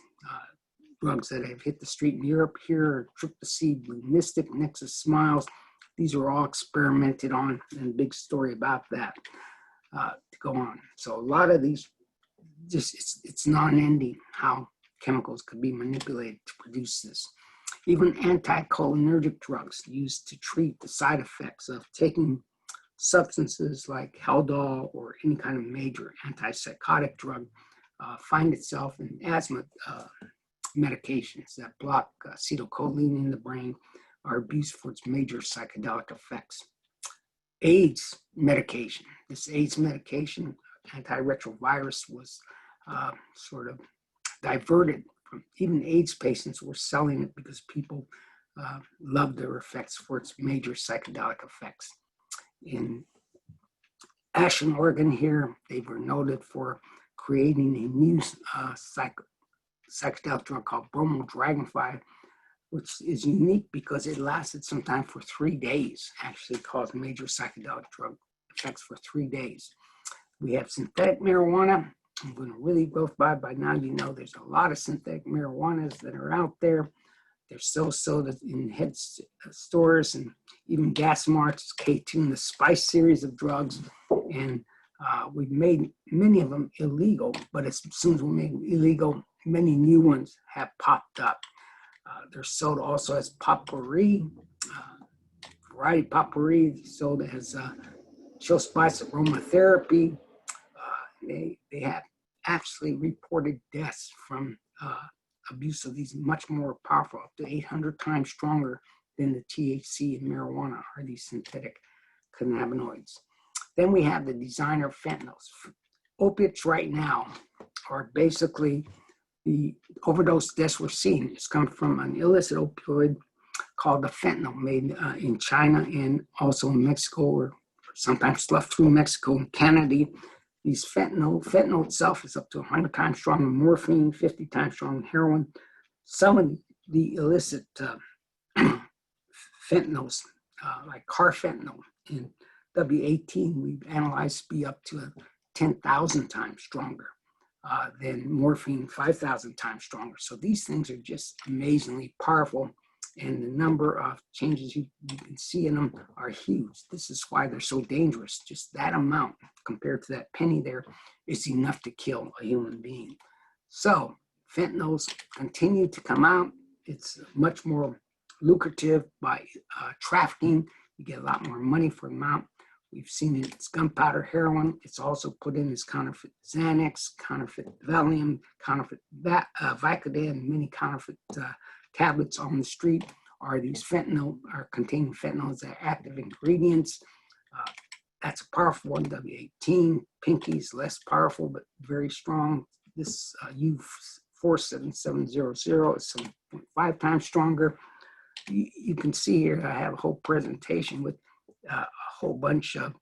Drugs that have hit the street in Europe here are CATC-V, Blue Mystic, Nexus Smiles. These are all experimented on, and a big story about that to go on. So a lot of these, just it's non-ending how chemicals could be manipulated to produce this. Even anticholinergic drugs used to treat the side effects of taking substances like Haldol or any kind of major antipsychotic drug find itself in asthma medications that block acetylcholine in the brain are abused for its major psychedelic effects. AIDS medication. This AIDS medication, antiretrovirus, was sort of diverted from, even AIDS patients were selling it because people loved their effects for its major psychedelic effects. In Ashland, Oregon here, they were noted for creating a new psychedelic drug called bromo dragonfly, which is unique because it lasted sometime for 3 days, actually caused major psychedelic drug effects for 3 days. We have synthetic marijuana. I'm going to really go by now, you know there's a lot of synthetic marijuanas that are out there. They're still sold in head stores and even gas marts, K2, the Spice series of drugs. And we've made many of them illegal, but as soon as we make them illegal, many new ones have popped up. They're sold also as potpourri, variety potpourri, sold as chill spice aromatherapy. They have actually reported deaths from abuse of these, much more powerful, up to 800 times stronger than the THC in marijuana are these synthetic cannabinoids. Then we have the designer fentanyls. Opiates right now are basically the overdose deaths we're seeing. It's come from an illicit opioid called the fentanyl, made in China and also in Mexico, or sometimes left through Mexico and Canada. These fentanyl itself is up to 100 times stronger than morphine, 50 times stronger than heroin. Some of the illicit fentanyls, like carfentanil and W18, we've analyzed to be up to 10,000 times stronger than morphine, 5,000 times stronger. So these things are just amazingly powerful, and the number of changes you can see in them are huge. This is why they're so dangerous. Just that amount compared to that penny there is enough to kill a human being. So fentanyls continue to come out. It's much more lucrative by trafficking. You get a lot more money for them out. We've seen it, it's gunpowder heroin. It's also put in as counterfeit Xanax, counterfeit Valium, counterfeit Vicodin, many counterfeit tablets on the street are these fentanyl, are containing fentanyl as their active ingredients. That's a powerful one, W18. Pinky's less powerful, but very strong. This U47700 is 7.5 times stronger. You can see here, I have a whole presentation with a whole bunch of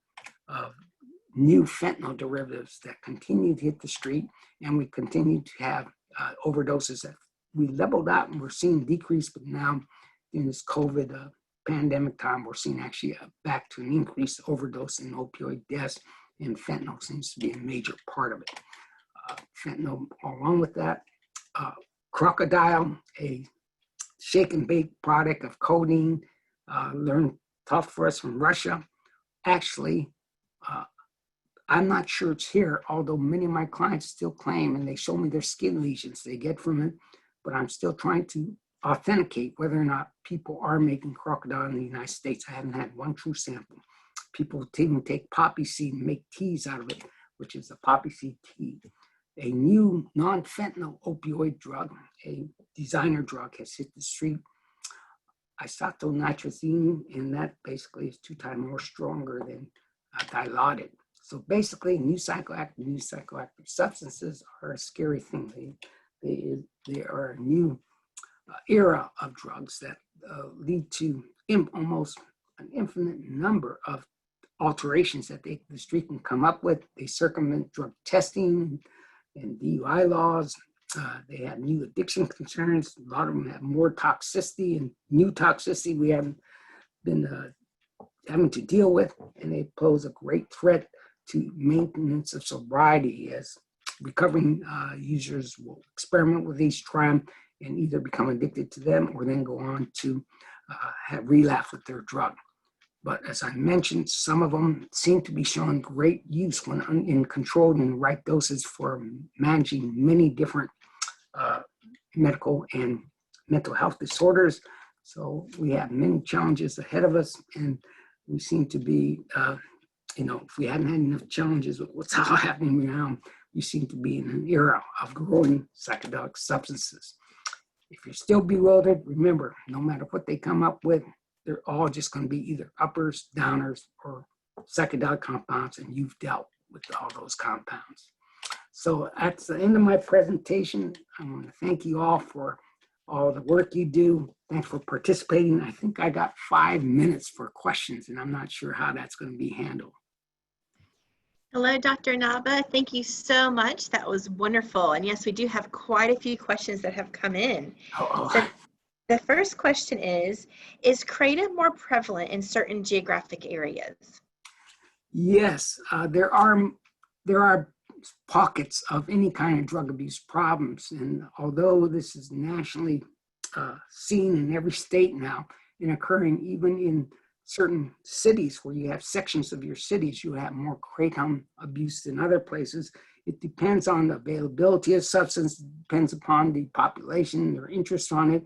new fentanyl derivatives that continue to hit the street, and we continue to have overdoses that we leveled out and we're seeing decrease, but now in this COVID pandemic time, we're seeing actually back to an increased overdose in opioid deaths, and fentanyl seems to be a major part of it. Fentanyl, along with that, crocodile, a shake and bake product of codeine, learned tough for us from Russia. Actually, I'm not sure it's here, although many of my clients still claim, and they show me their skin lesions they get from it, but I'm still trying to authenticate whether or not people are making crocodile in the United States. I haven't had one true sample. People even take poppy seed and make teas out of it, which is a poppy seed tea. A new non-fentanyl opioid drug, a designer drug, has hit the street. Isotonitrosine, and that basically is 2 times more stronger than Dilaudid. So basically, new psychoactive substances are a scary thing. They are a new era of drugs that lead to almost an infinite number of alterations that the street can come up with. They circumvent drug testing and DUI laws. They have new addiction concerns. A lot of them have more toxicity and new toxicity we haven't been having to deal with, and they pose a great threat to maintenance of sobriety, as recovering users will experiment with these, try them, and either become addicted to them or then go on to have relapse with their drug. But as I mentioned, some of them seem to be showing great use when controlled in the right doses for managing many different medical and mental health disorders. So we have many challenges ahead of us, and we seem to be, if we hadn't had enough challenges with what's all happening now, we seem to be in an era of growing psychedelic substances. If you're still bewildered, remember, no matter what they come up with, they're all just going to be either uppers, downers, or psychedelic compounds, and you've dealt with all those compounds. So that's the end of my presentation. I want to thank you all for all the work you do. Thanks for participating. I think I got 5 minutes for questions, and I'm not sure how that's going to be handled. Hello, Dr. Inaba. Thank you so much. That was wonderful. And yes, we do have quite a few questions that have come in. So the first question is Kratom more prevalent in certain geographic areas? Yes, there are pockets of any kind of drug abuse problems. And although this is nationally seen in every state now and occurring even in certain cities where you have sections of your cities, you have more kratom abuse than other places. It depends on the availability of substance, it depends upon the population, their interest on it,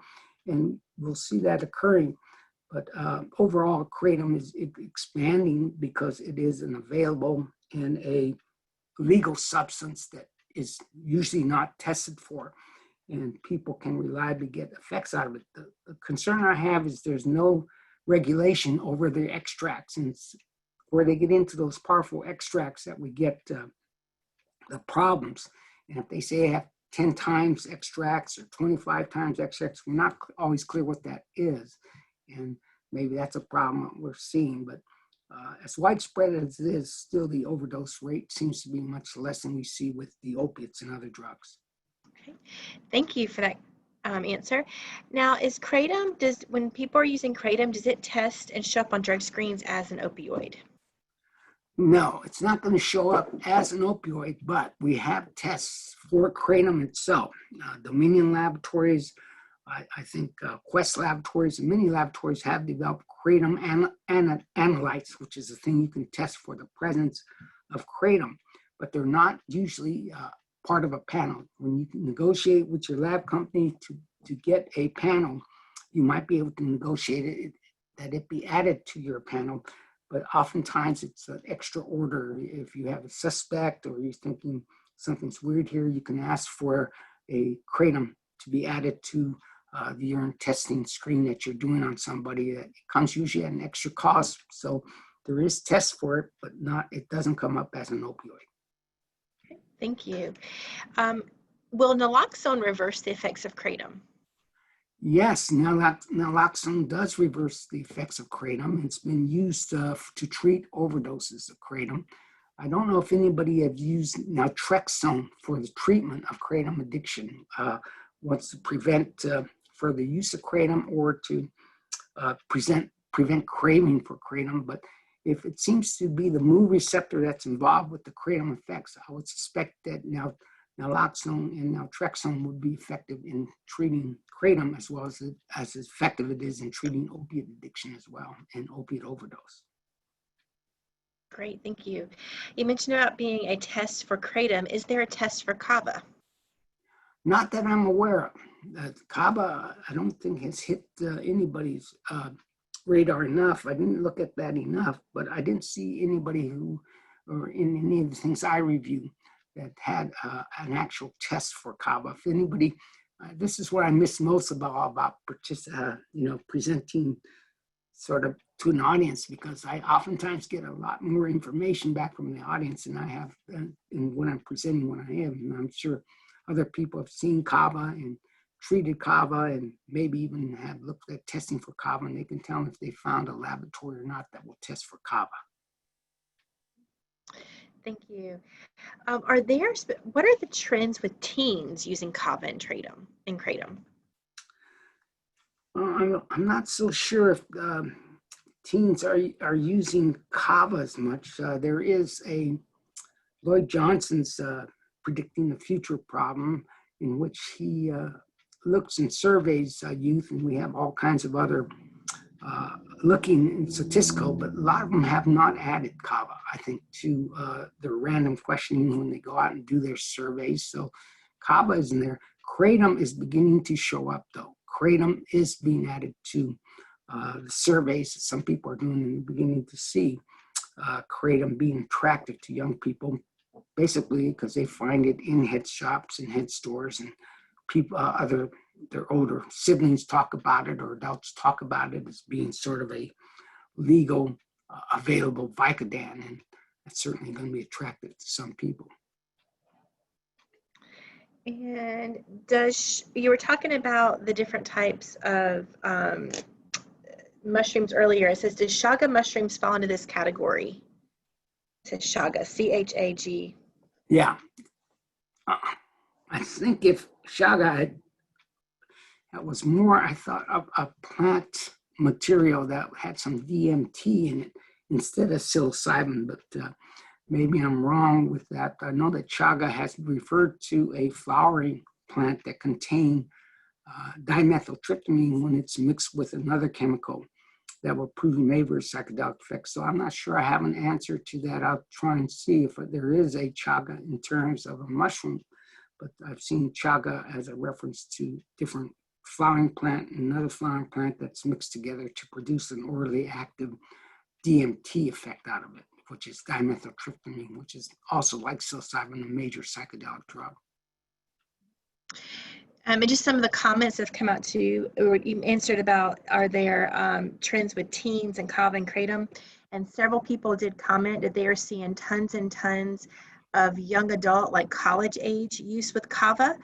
and we'll see that occurring. But overall, kratom is expanding because it is an available and a legal substance that is usually not tested for, and people can reliably get effects out of it. The concern I have is there's no regulation over the extracts, and where they get into those powerful extracts that we get the problems. And if they say I have 10 times extracts or 25 times extracts, we're not always clear what that is. And maybe that's a problem that we're seeing. But as widespread as it is, still the overdose rate seems to be much less than we see with the opiates and other drugs. Okay. Thank you for that answer. Now, is Kratom, when people are using Kratom, does it test and show up on drug screens as an opioid? No, it's not going to show up as an opioid, but we have tests for Kratom itself. Dominion Laboratories, I think Quest Laboratories, and many laboratories have developed Kratom analytes, which is a thing you can test for the presence of Kratom, but they're not usually part of a panel. When you negotiate with your lab company to get a panel, you might be able to negotiate it that it be added to your panel, but oftentimes it's an extra order. If you have a suspect or you're thinking something's weird here, you can ask for a Kratom to be added to the urine testing screen that you're doing on somebody. It comes usually at an extra cost, so there is tests for it, but it doesn't come up as an opioid. Thank you. Will naloxone reverse the effects of Kratom? Yes, naloxone does reverse the effects of Kratom. It's been used to treat overdoses of Kratom. I don't know if anybody have used naltrexone for the treatment of Kratom addiction. Wants to prevent further use of Kratom or to prevent craving for Kratom. But if it seems to be the mood receptor that's involved with the Kratom effects, I would suspect that naloxone and naltrexone would be effective in treating Kratom as well as effective it is in treating opiate addiction as well and opiate overdose. Great, thank you. You mentioned about being a test for Kratom. Is there a test for Kava? Not that I'm aware of. Kava, I don't think has hit anybody's radar enough. I didn't look at that enough, but I didn't see anybody or in any of the things I reviewed that had an actual test for Kava. If anybody, this is what I miss most about presenting sort of to an audience, because I oftentimes get a lot more information back from the audience than I have in when I'm presenting what I am. And I'm sure other people have seen Kava and treated Kava and maybe even have looked at testing for Kava, and they can tell if they found a laboratory or not that will test for Kava. Thank you. What are the trends with teens using Kava and Kratom? I'm not so sure if teens are using Kava as much. There is a Lloyd Johnson's Predicting the Future problem, in which he looks and surveys youth, and we have all kinds of other looking in statistical, but a lot of them have not added Kava, I think, to their random questioning when they go out and do their surveys. So Kava is in there. Kratom is beginning to show up, though. Kratom is being added to the surveys that some people are doing, and beginning to see Kratom being attractive to young people, basically because they find it in head shops and head stores, and people, their older siblings talk about it, or adults talk about it as being sort of a legal, available Vicodin, and that's certainly going to be attractive to some people. And you were talking about the different types of mushrooms earlier. It says, does chaga mushrooms fall into this category? It says chaga, C-H-A-G. Yeah. I think if chaga that was more, I thought, of a plant material that had some DMT in it instead of psilocybin, but maybe I'm wrong with that. I know that chaga has referred to a flowering plant that contained dimethyltryptamine when it's mixed with another chemical that were proven may reverse psychedelic effects. So I'm not sure I have an answer to that. I'll try and see if there is a chaga in terms of a mushroom, but I've seen chaga as a reference to different flowering plant and another flowering plant that's mixed together to produce an orally active DMT effect out of it, which is dimethyltryptamine, which is also, like psilocybin, a major psychedelic drug. And just some of the comments that have come out too, you answered about, are there trends with teens and Kava and Kratom? And several people did comment that they are seeing tons and tons of young adult, like college age use with Kava.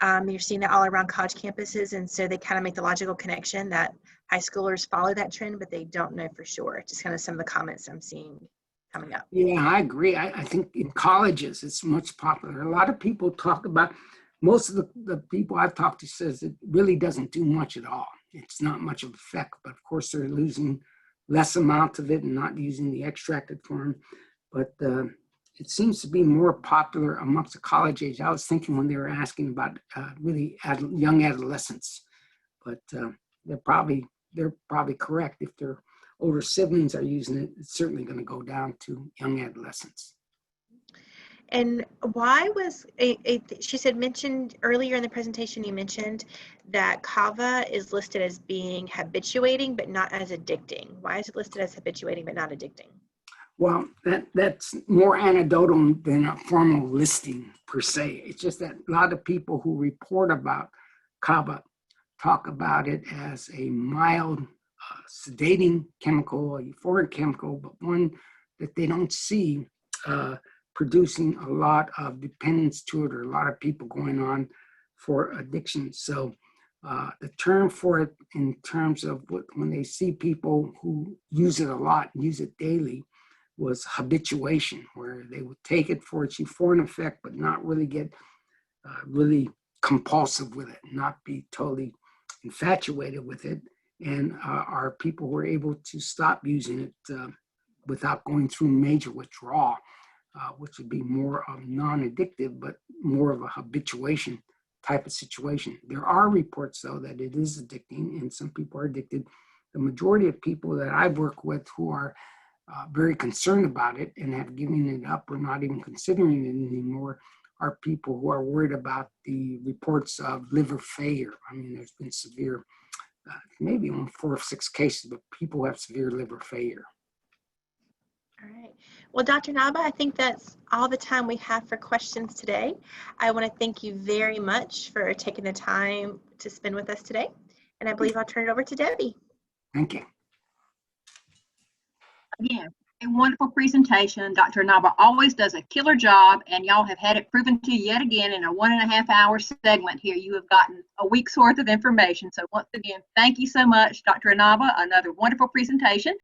You're seeing that all around college campuses, and so they kind of make the logical connection that high schoolers follow that trend, but they don't know for sure. Just kind of some of the comments I'm seeing coming up. Yeah, I agree. I think in colleges it's much popular. A lot of people talk about most of the people I've talked to says it really doesn't do much at all. It's not much of effect, but of course they're losing less amount of it and not using the extracted form. But it seems to be more popular amongst the college age. I was thinking when they were asking about really young adolescents, but they're probably correct. If their older siblings are using it, it's certainly going to go down to young adolescents. And why was she said mentioned earlier in the presentation, you mentioned that kava is listed as being habituating but not as addicting. Why is it listed as habituating but not addicting? Well, that's more anecdotal than a formal listing per se. It's just that a lot of people who report about kava talk about it as a mild sedating chemical, a euphoric chemical, but one that they don't see producing a lot of dependence to it or a lot of people going on for addiction. So the term for it in terms of when they see people who use it a lot, use it daily, was habituation, where they would take it for its euphoric effect, but not really get really compulsive with it, not be totally infatuated with it. And are people who are able to stop using it without going through major withdrawal, which would be more of non-addictive, but more of a habituation type of situation. There are reports, though, that it is addicting, and some people are addicted. The majority of people that I've worked with who are very concerned about it and have given it up or not even considering it anymore are people who are worried about the reports of liver failure. I mean, there's been severe, maybe only 4 or 6 cases, but people who have severe liver failure. All right. Well, Dr. Inaba, I think that's all the time we have for questions today. I want to thank you very much for taking the time to spend with us today. And I believe I'll turn it over to Debbie. Thank you. Again, a wonderful presentation. Dr. Inaba always does a killer job, and y'all have had it proven to you yet again in a 1.5 hour segment here. You have gotten a week's worth of information. So once again, thank you so much, Dr. Inaba. Another wonderful presentation.